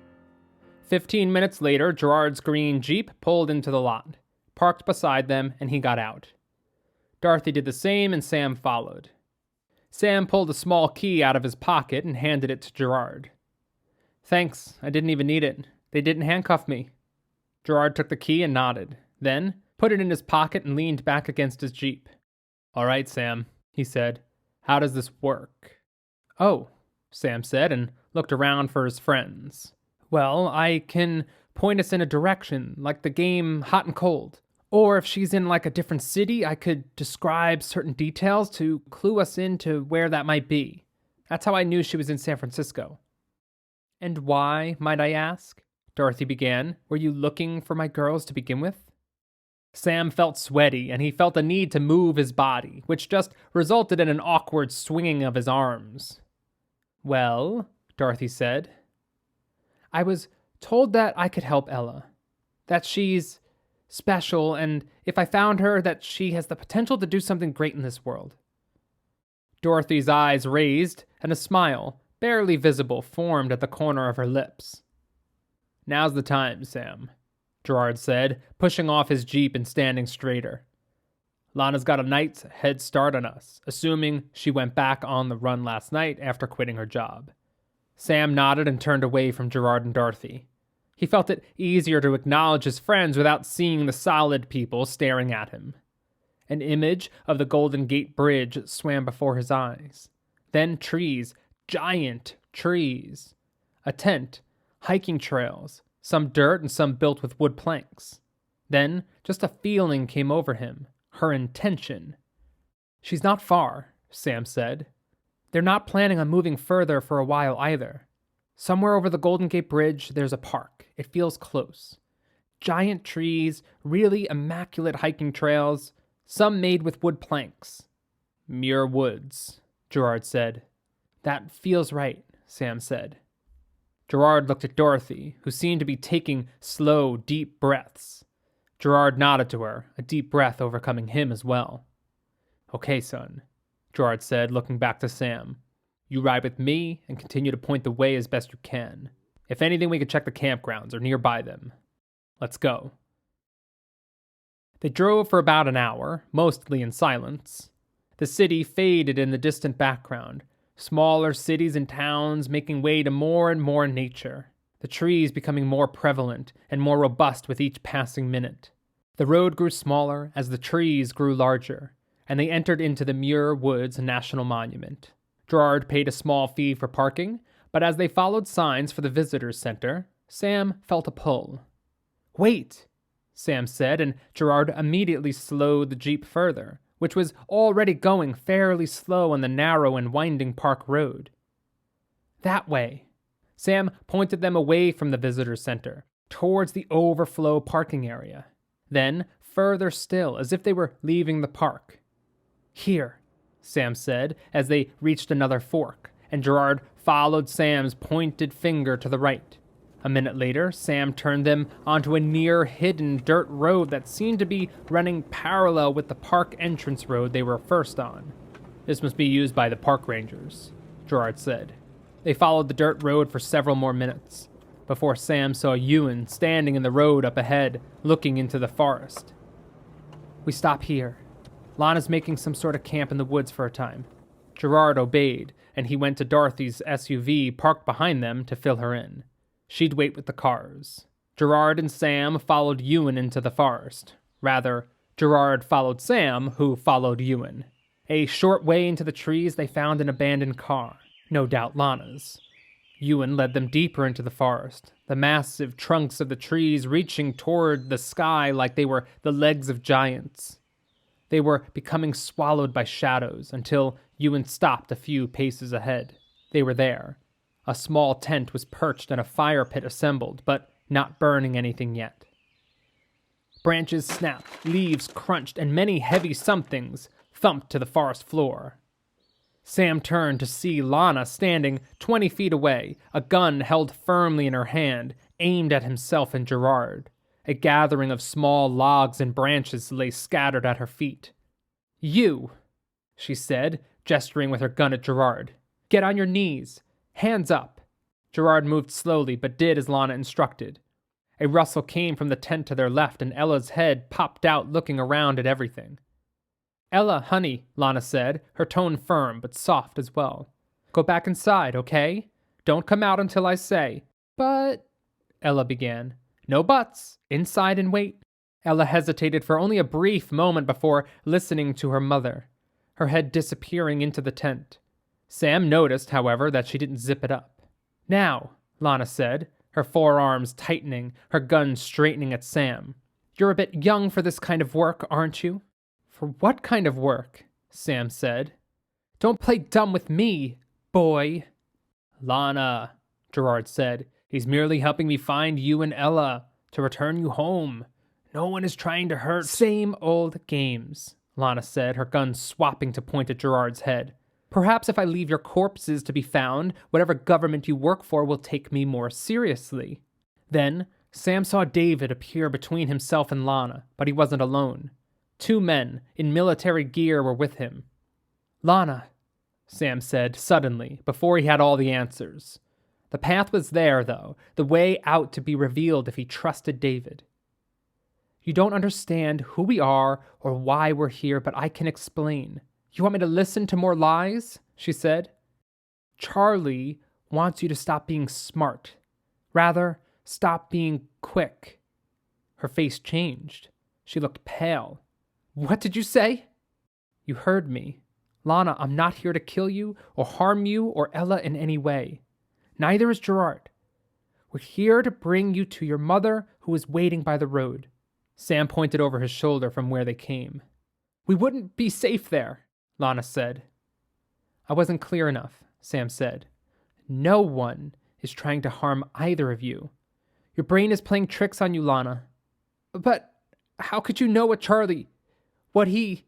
15 minutes later, Gerard's green Jeep pulled into the lot, parked beside them, and he got out. Dorothy did the same, and Sam followed. Sam pulled a small key out of his pocket and handed it to Gerard. "Thanks, I didn't even need it. They didn't handcuff me." Gerard took the key and nodded, then put it in his pocket and leaned back against his Jeep. "All right, Sam," he said. "How does this work?" "Oh," Sam said, and looked around for his friends. "Well, I can point us in a direction, like the game Hot and Cold. Or if she's in like a different city, I could describe certain details to clue us into where that might be. That's how I knew she was in San Francisco." "And why, might I ask?" Dorothy began. "Were you looking for my girls to begin with?" Sam felt sweaty, and he felt a need to move his body, which just resulted in an awkward swinging of his arms. "Well," Dorothy said, "I was told that I could help Ella. That she's special, and if I found her, that she has the potential to do something great in this world." Dorothy's eyes raised, and a smile, barely visible, formed at the corner of her lips. "Now's the time, Sam," Gerard said, pushing off his Jeep and standing straighter. "Lana's got a night's head start on us, assuming she went back on the run last night after quitting her job." Sam nodded and turned away from Gerard and Dorothy. He felt it easier to acknowledge his friends without seeing the solid people staring at him. An image of the Golden Gate Bridge swam before his eyes. Then trees, giant trees. A tent, hiking trails, some dirt and some built with wood planks. Then just a feeling came over him, her intention. "She's not far," Sam said. "They're not planning on moving further for a while either. Somewhere over the Golden Gate Bridge, there's a park. It feels close. Giant trees, really immaculate hiking trails, some made with wood planks." "Muir Woods," Gerard said. "That feels right," Sam said. Gerard looked at Dorothy, who seemed to be taking slow, deep breaths. Gerard nodded to her, a deep breath overcoming him as well. Okay, son, Gerard said, looking back to Sam. You ride with me and continue to point the way as best you can. If anything, we can check the campgrounds or nearby them. Let's go. They drove for about an hour, mostly in silence. The city faded in the distant background, smaller cities and towns making way to more and more nature, the trees becoming more prevalent and more robust with each passing minute. The road grew smaller as the trees grew larger, and they entered into the Muir Woods National Monument. Gerard paid a small fee for parking, but as they followed signs for the visitors center, Sam felt a pull. Wait, Sam said, and Gerard immediately slowed the Jeep further, which was already going fairly slow on the narrow and winding park road. That way. Sam pointed them away from the visitor center, towards the overflow parking area. Then, further still, as if they were leaving the park. Here, Sam said, as they reached another fork, and Gerard followed Sam's pointed finger to the right. A minute later, Sam turned them onto a near-hidden dirt road that seemed to be running parallel with the park entrance road they were first on. This must be used by the park rangers, Gerard said. They followed the dirt road for several more minutes, before Sam saw Ewan standing in the road up ahead, looking into the forest. We stop here. Lana's making some sort of camp in the woods for a time. Gerard obeyed, and he went to Dorothy's SUV parked behind them to fill her in. She'd wait with the cars. Gerard and Sam followed Ewan into the forest. Rather, Gerard followed Sam, who followed Ewan. A short way into the trees, they found an abandoned car, no doubt Lana's. Ewan led them deeper into the forest, the massive trunks of the trees reaching toward the sky like they were the legs of giants. They were becoming swallowed by shadows until Ewan stopped a few paces ahead. They were there. A small tent was perched and a fire pit assembled, but not burning anything yet. Branches snapped, leaves crunched, and many heavy somethings thumped to the forest floor. Sam turned to see Lana standing 20 feet away, a gun held firmly in her hand, aimed at himself and Gerard. A gathering of small logs and branches lay scattered at her feet. You, she said, gesturing with her gun at Gerard. Get on your knees. Hands up. Gerard moved slowly, but did as Lana instructed. A rustle came from the tent to their left, and Ella's head popped out looking around at everything. Ella, honey, Lana said, her tone firm but soft as well. Go back inside, okay? Don't come out until I say. But, Ella began. No buts. Inside and wait. Ella hesitated for only a brief moment before listening to her mother, her head disappearing into the tent. Sam noticed, however, that she didn't zip it up. Now, Lana said, her forearms tightening, her gun straightening at Sam. You're a bit young for this kind of work, aren't you? For what kind of work? Sam said. Don't play dumb with me, boy. Lana, Gerard said. He's merely helping me find you and Ella to return you home. No one is trying to hurt. Same old games, Lana said, her gun swapping to point at Gerard's head. Perhaps if I leave your corpses to be found, whatever government you work for will take me more seriously. Then, Sam saw David appear between himself and Lana, but he wasn't alone. 2 men in military gear were with him. Lana, Sam said suddenly, before he had all the answers. The path was there, though, the way out to be revealed if he trusted David. You don't understand who we are or why we're here, but I can explain. You want me to listen to more lies? She said. Charlie wants you to stop being smart. Rather, stop being quick. Her face changed. She looked pale. What did you say? You heard me. Lana, I'm not here to kill you or harm you or Ella in any way. Neither is Gerard. We're here to bring you to your mother who is waiting by the road. Sam pointed over his shoulder from where they came. We wouldn't be safe there, Lana said. I wasn't clear enough, Sam said. No one is trying to harm either of you. Your brain is playing tricks on you, Lana. But how could you know what he...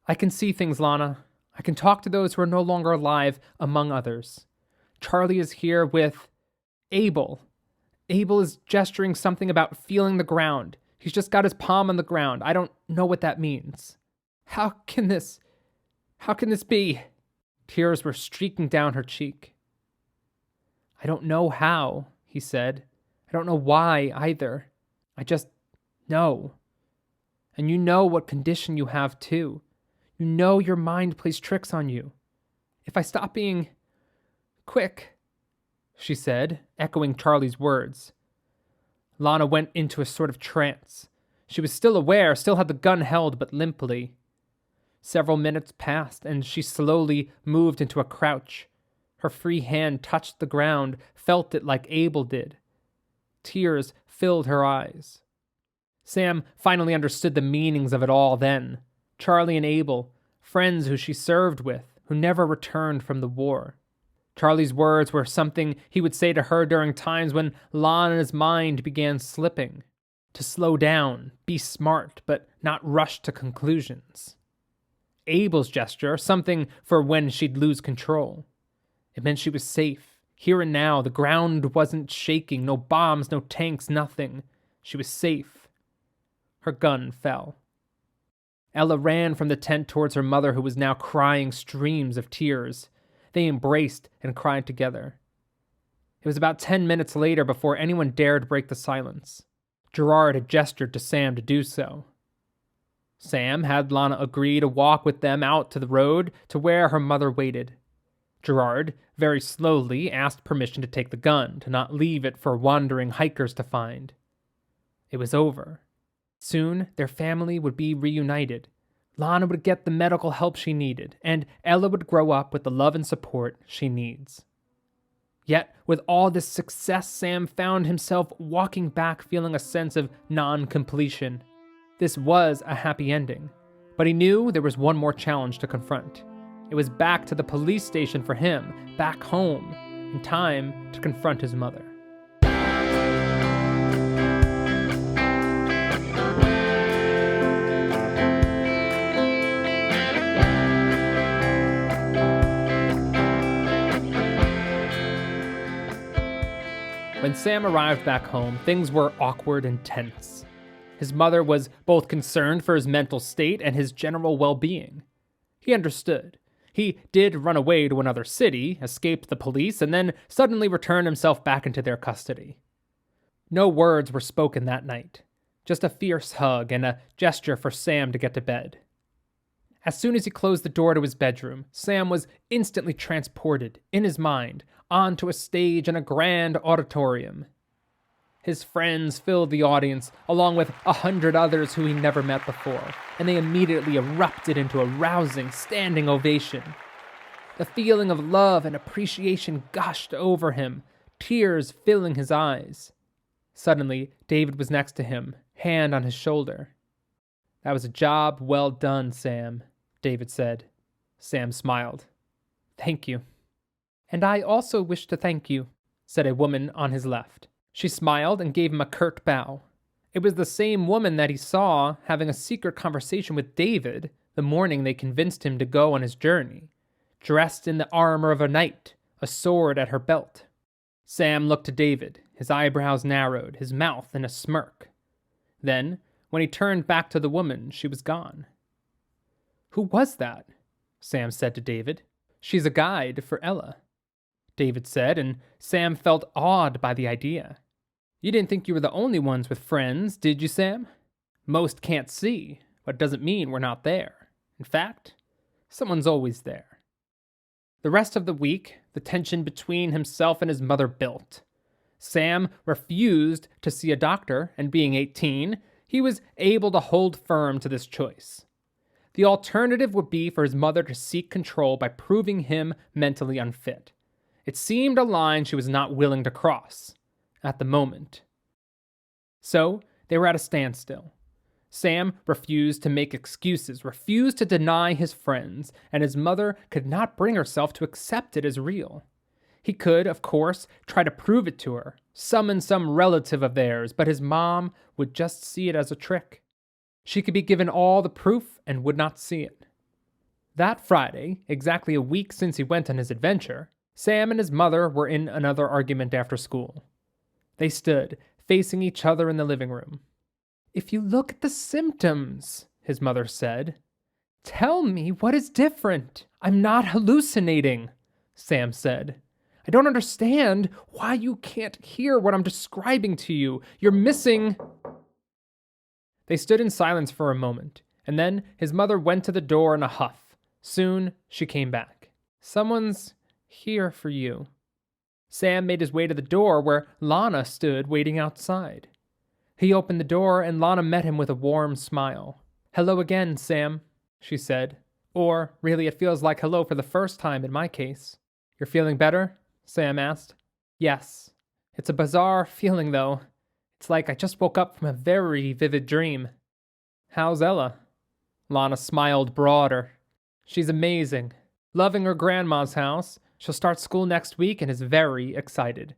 I can see things, Lana. I can talk to those who are no longer alive, among others. Charlie is here with Abel. Abel is gesturing something about feeling the ground. He's just got his palm on the ground. I don't know what that means. How can this... How can this be? Tears were streaking down her cheek. I don't know how, he said. I don't know why either. I just know. And you know what condition you have too. You know your mind plays tricks on you. If I stop being quick, she said, echoing Charlie's words. Lana went into a sort of trance. She was still aware, still had the gun held, but limply. Several minutes passed, and she slowly moved into a crouch. Her free hand touched the ground, felt it like Abel did. Tears filled her eyes. Sam finally understood the meanings of it all then. Charlie and Abel, friends who she served with, who never returned from the war. Charlie's words were something he would say to her during times when Lana's mind began slipping. To slow down, be smart, but not rush to conclusions. Abel's gesture, something for when she'd lose control. It meant she was safe. Here and now, the ground wasn't shaking, no bombs, no tanks, nothing. She was safe. Her gun fell. Ella ran from the tent towards her mother, who was now crying streams of tears. They embraced and cried together. It was about 10 minutes later before anyone dared break the silence. Gerard had gestured to Sam to do so. Sam had Lana agree to walk with them out to the road to where her mother waited. Gerard, very slowly, asked permission to take the gun, to not leave it for wandering hikers to find. It was over. Soon, their family would be reunited. Lana would get the medical help she needed, and Ella would grow up with the love and support she needs. Yet, with all this success, Sam found himself walking back feeling a sense of non-completion. This was a happy ending, but he knew there was one more challenge to confront. It was back to the police station for him, back home, in time to confront his mother. When Sam arrived back home, things were awkward and tense. His mother was both concerned for his mental state and his general well-being. He understood. He did run away to another city, escaped the police, and then suddenly returned himself back into their custody. No words were spoken that night, just a fierce hug and a gesture for Sam to get to bed. As soon as he closed the door to his bedroom, Sam was instantly transported, in his mind, onto a stage in a grand auditorium. His friends filled the audience, along with 100 others who he never met before, and they immediately erupted into a rousing, standing ovation. The feeling of love and appreciation gushed over him, tears filling his eyes. Suddenly, David was next to him, hand on his shoulder. "That was a job well done, Sam," David said. Sam smiled. "Thank you." "And I also wish to thank you," said a woman on his left. She smiled and gave him a curt bow. It was the same woman that he saw having a secret conversation with David the morning they convinced him to go on his journey, dressed in the armor of a knight, a sword at her belt. Sam looked to David, his eyebrows narrowed, his mouth in a smirk. Then, when he turned back to the woman, she was gone. "Who was that?" Sam said to David. "She's a guide for Ella," David said, and Sam felt awed by the idea. "You didn't think you were the only ones with friends, did you, Sam? Most can't see, but it doesn't mean we're not there. In fact, someone's always there." The rest of the week, the tension between himself and his mother built. Sam refused to see a doctor, and being 18, he was able to hold firm to this choice. The alternative would be for his mother to seek control by proving him mentally unfit. It seemed a line she was not willing to cross, at the moment. So, they were at a standstill. Sam refused to make excuses, refused to deny his friends, and his mother could not bring herself to accept it as real. He could, of course, try to prove it to her, summon some relative of theirs, but his mom would just see it as a trick. She could be given all the proof and would not see it. That Friday, exactly a week since he went on his adventure, Sam and his mother were in another argument after school. They stood, facing each other in the living room. "If you look at the symptoms," his mother said, Tell me what is different. I'm not hallucinating, Sam said. I don't understand why you can't hear what I'm describing to you. You're missing. They stood in silence for a moment, and then his mother went to the door in a huff. Soon she came back. Someone's here for you. Sam made his way to the door where Lana stood waiting outside. He opened the door and Lana met him with a warm smile. Hello again, Sam, she said. Or, really, it feels like hello for the first time in my case. You're feeling better? Sam asked. Yes. It's a bizarre feeling, though. It's like I just woke up from a very vivid dream. How's Ella? Lana smiled broader. She's amazing. Loving her grandma's house. She'll start school next week and is very excited.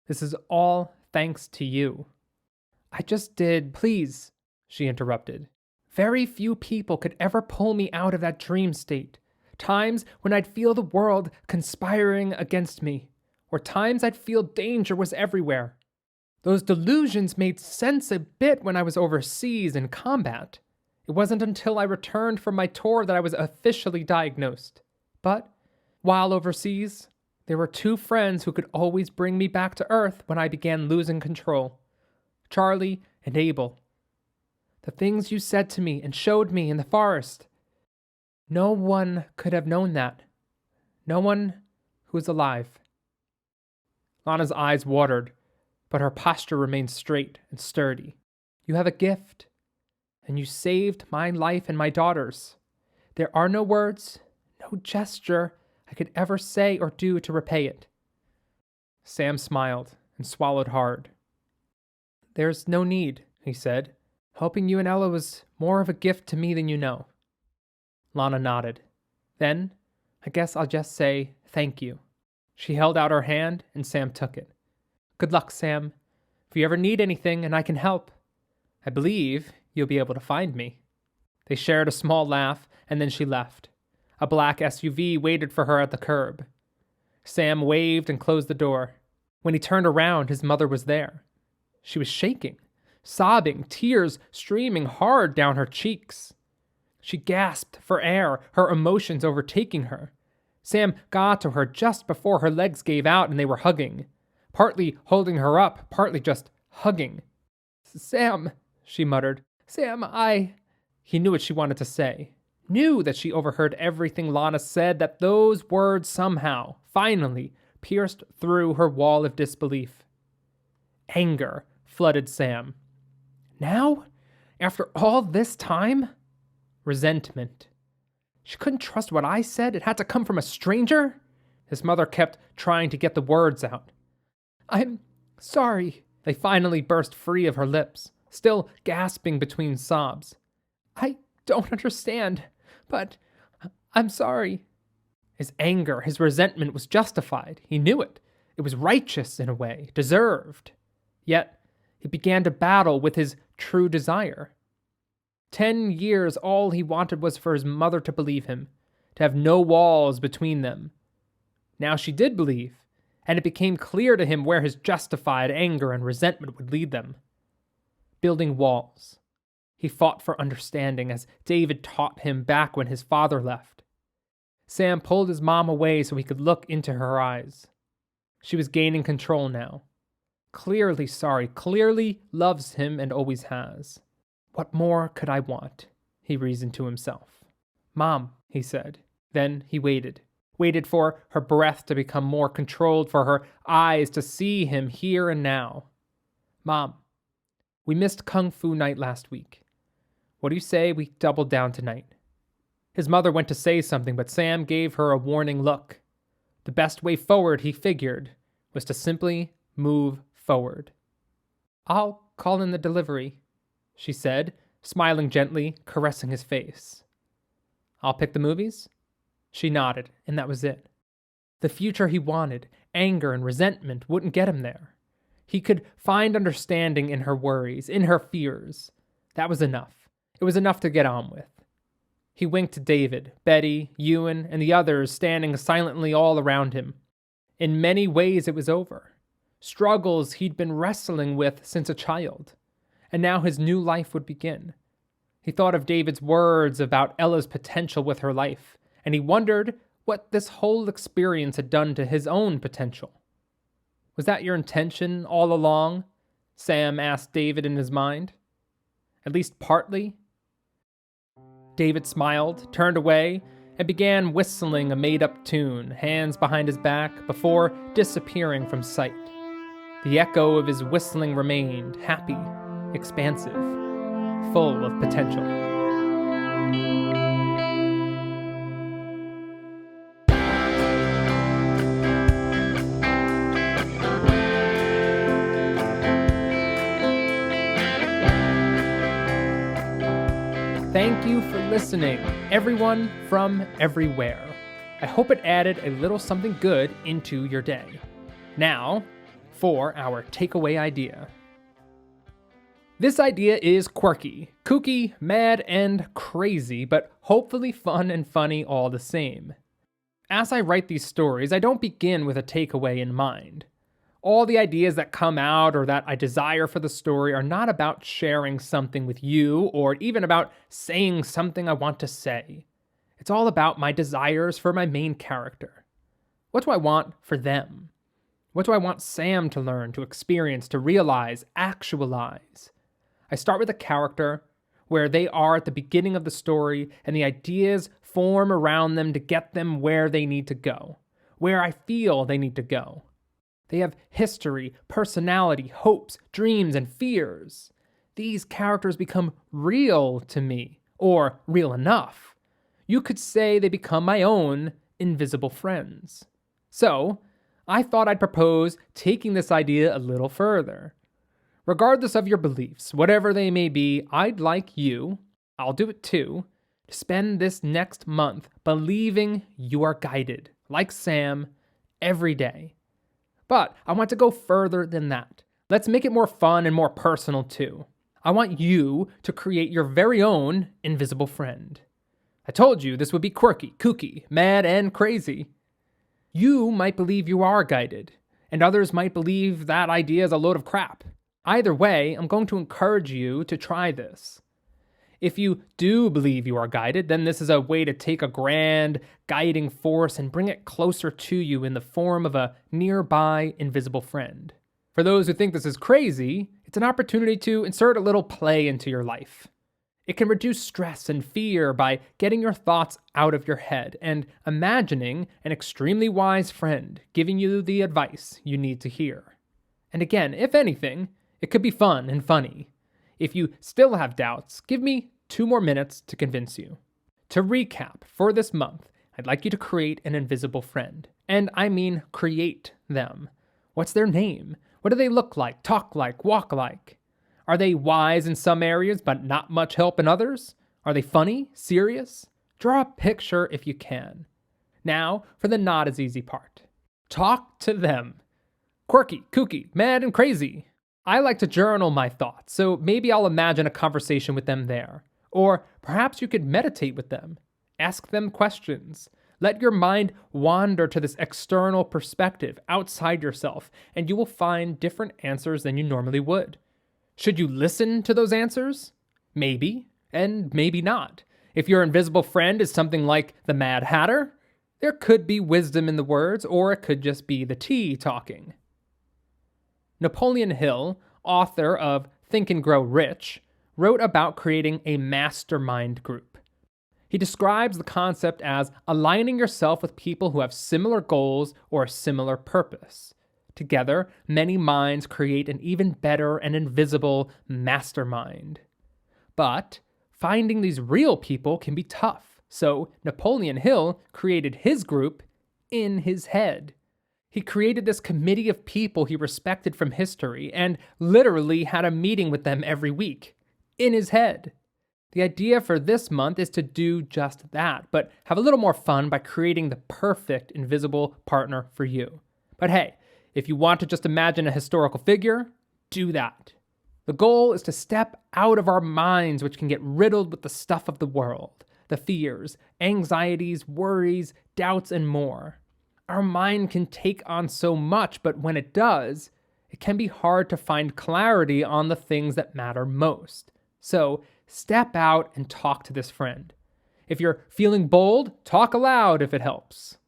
This is all thanks to you. I just did. Please, she interrupted. Very few people could ever pull me out of that dream state. Times when I'd feel the world conspiring against me, or times I'd feel danger was everywhere. Those delusions made sense a bit when I was overseas in combat. It wasn't until I returned from my tour that I was officially diagnosed. But while overseas, there were two friends who could always bring me back to Earth when I began losing control. Charlie and Abel. The things you said to me and showed me in the forest. No one could have known that. No one who is alive. Lana's eyes watered, but her posture remained straight and sturdy. You have a gift, and you saved my life and my daughter's. There are no words, no gesture I could ever say or do to repay it. Sam smiled and swallowed hard. There's no need, he said. Helping you and Ella was more of a gift to me than you know. Lana nodded. Then, I guess I'll just say thank you. She held out her hand and Sam took it. Good luck, Sam. If you ever need anything and I can help, I believe you'll be able to find me. They shared a small laugh and then she left. A black SUV waited for her at the curb. Sam waved and closed the door. When he turned around, his mother was there. She was shaking, sobbing, tears streaming hard down her cheeks. She gasped for air, her emotions overtaking her. Sam got to her just before her legs gave out and they were hugging. Partly holding her up, partly just hugging. Sam, she muttered. Sam, He knew what she wanted to say. Knew that she overheard everything Lana said, that those words somehow, finally, pierced through her wall of disbelief. Anger flooded Sam. Now? After all this time? Resentment. She couldn't trust what I said. It had to come from a stranger? His mother kept trying to get the words out. I'm sorry. They finally burst free of her lips, still gasping between sobs. I don't understand, but I'm sorry. His anger, his resentment was justified. He knew it. It was righteous in a way, deserved. Yet, he began to battle with his true desire. 10 years, all he wanted was for his mother to believe him, to have no walls between them. Now she did believe, and it became clear to him where his justified anger and resentment would lead them. Building walls. He fought for understanding, as David taught him back when his father left. Sam pulled his mom away so he could look into her eyes. She was gaining control now. Clearly sorry, clearly loves him and always has. What more could I want? He reasoned to himself. Mom, he said. Then he waited for her breath to become more controlled, for her eyes to see him here and now. Mom, we missed Kung Fu night last week. What do you say we double down tonight? His mother went to say something, but Sam gave her a warning look. The best way forward, he figured, was to simply move forward. I'll call in the delivery, she said, smiling gently, caressing his face. I'll pick the movies? She nodded, and that was it. The future he wanted, anger and resentment, wouldn't get him there. He could find understanding in her worries, in her fears. That was enough. It was enough to get on with. He winked to David, Betty, Ewan, and the others standing silently all around him. In many ways it was over. Struggles he'd been wrestling with since a child. And now his new life would begin. He thought of David's words about Ella's potential with her life, and he wondered what this whole experience had done to his own potential. Was that your intention all along? Sam asked David in his mind. At least partly? David smiled, turned away, and began whistling a made-up tune, hands behind his back, before disappearing from sight. The echo of his whistling remained happy, expansive, full of potential. Thank you for listening, everyone from everywhere. I hope it added a little something good into your day. Now, for our takeaway idea. This idea is quirky, kooky, mad, and crazy, but hopefully fun and funny all the same. As I write these stories, I don't begin with a takeaway in mind. All the ideas that come out or that I desire for the story are not about sharing something with you or even about saying something I want to say. It's all about my desires for my main character. What do I want for them? What do I want Sam to learn, to experience, to realize, actualize? I start with a character where they are at the beginning of the story and the ideas form around them to get them where they need to go, where I feel they need to go. They have history, personality, hopes, dreams, and fears. These characters become real to me, or real enough. You could say they become my own invisible friends. So, I thought I'd propose taking this idea a little further. Regardless of your beliefs, whatever they may be, I'd like you, I'll do it too, to spend this next month believing you are guided, like Sam, every day. But I want to go further than that. Let's make it more fun and more personal too. I want you to create your very own invisible friend. I told you this would be quirky, kooky, mad, and crazy. You might believe you are guided, and others might believe that idea is a load of crap. Either way, I'm going to encourage you to try this. If you do believe you are guided, then this is a way to take a grand guiding force and bring it closer to you in the form of a nearby invisible friend. For those who think this is crazy, it's an opportunity to insert a little play into your life. It can reduce stress and fear by getting your thoughts out of your head and imagining an extremely wise friend giving you the advice you need to hear. And again, if anything, it could be fun and funny. If you still have doubts, give me 2 more minutes to convince you. To recap, for this month, I'd like you to create an invisible friend. And I mean create them. What's their name? What do they look like, talk like, walk like? Are they wise in some areas but not much help in others? Are they funny, serious? Draw a picture if you can. Now for the not as easy part. Talk to them. Quirky, kooky, mad, and crazy. I like to journal my thoughts, so maybe I'll imagine a conversation with them there. Or perhaps you could meditate with them. Ask them questions. Let your mind wander to this external perspective outside yourself, and you will find different answers than you normally would. Should you listen to those answers? Maybe, and maybe not. If your invisible friend is something like the Mad Hatter, there could be wisdom in the words, or it could just be the tea talking. Napoleon Hill, author of Think and Grow Rich, wrote about creating a mastermind group. He describes the concept as aligning yourself with people who have similar goals or a similar purpose. Together, many minds create an even better and invisible mastermind. But finding these real people can be tough, so Napoleon Hill created his group in his head. He created this committee of people he respected from history and literally had a meeting with them every week, in his head. The idea for this month is to do just that, but have a little more fun by creating the perfect invisible partner for you. But hey, if you want to just imagine a historical figure, do that. The goal is to step out of our minds, which can get riddled with the stuff of the world, the fears, anxieties, worries, doubts, and more. Our mind can take on so much, but when it does, it can be hard to find clarity on the things that matter most. So step out and talk to this friend. If you're feeling bold, talk aloud if it helps.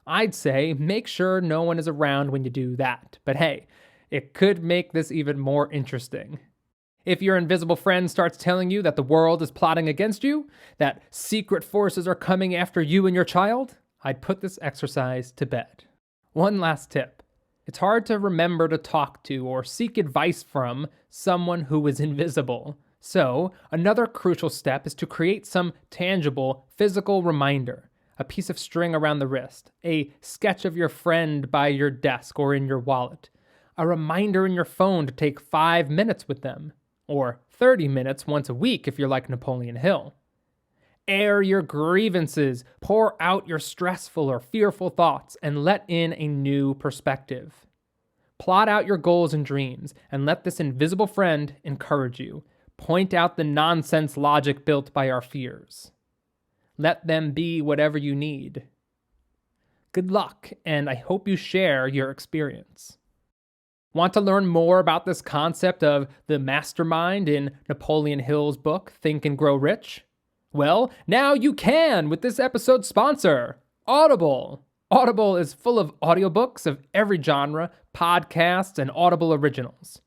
I'd say make sure no one is around when you do that. But hey, it could make this even more interesting. If your invisible friend starts telling you that the world is plotting against you, that secret forces are coming after you and your child, I'd put this exercise to bed. One last tip. It's hard to remember to talk to or seek advice from someone who is invisible. So, another crucial step is to create some tangible, physical reminder. A piece of string around the wrist, a sketch of your friend by your desk or in your wallet, a reminder in your phone to take 5 minutes with them, or 30 minutes once a week if you're like Napoleon Hill. Air your grievances, pour out your stressful or fearful thoughts, and let in a new perspective. Plot out your goals and dreams, and let this invisible friend encourage you. Point out the nonsense logic built by our fears. Let them be whatever you need. Good luck, and I hope you share your experience. Want to learn more about this concept of the mastermind in Napoleon Hill's book, Think and Grow Rich? Well, now you can with this episode's sponsor, Audible. Audible is full of audiobooks of every genre, podcasts, and Audible Originals.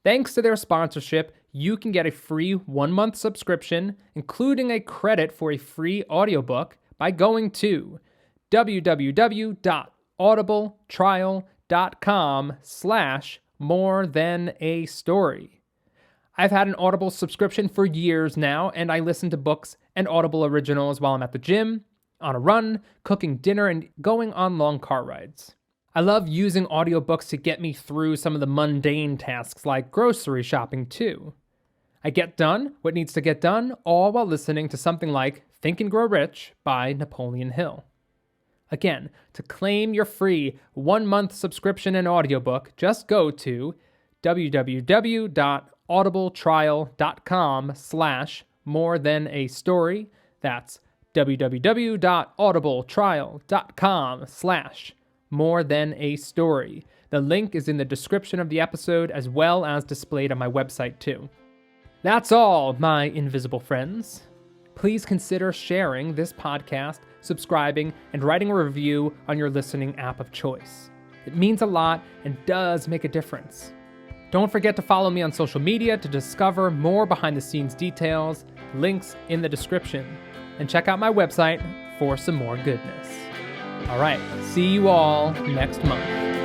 Thanks to their sponsorship, you can get a free 1-month subscription, including a credit for a free audiobook, by going to www.audibletrial.com/morethan-a-story. I've had an Audible subscription for years now, and I listen to books and Audible Originals while I'm at the gym, on a run, cooking dinner, and going on long car rides. I love using audiobooks to get me through some of the mundane tasks like grocery shopping too. I get done what needs to get done, all while listening to something like Think and Grow Rich by Napoleon Hill. Again, to claim your free 1-month subscription and audiobook, just go to www.audibletrial.com/morethan-a-story. That's www.audibletrial.com/morethan-a-story. The link is in the description of the episode as well as displayed on my website too. That's all, my invisible friends. Please consider sharing this podcast, subscribing, and writing a review on your listening app of choice. It means a lot and does make a difference. Don't forget to follow me on social media to discover more behind-the-scenes details, links in the description, and check out my website for some more goodness. All right, see you all next month.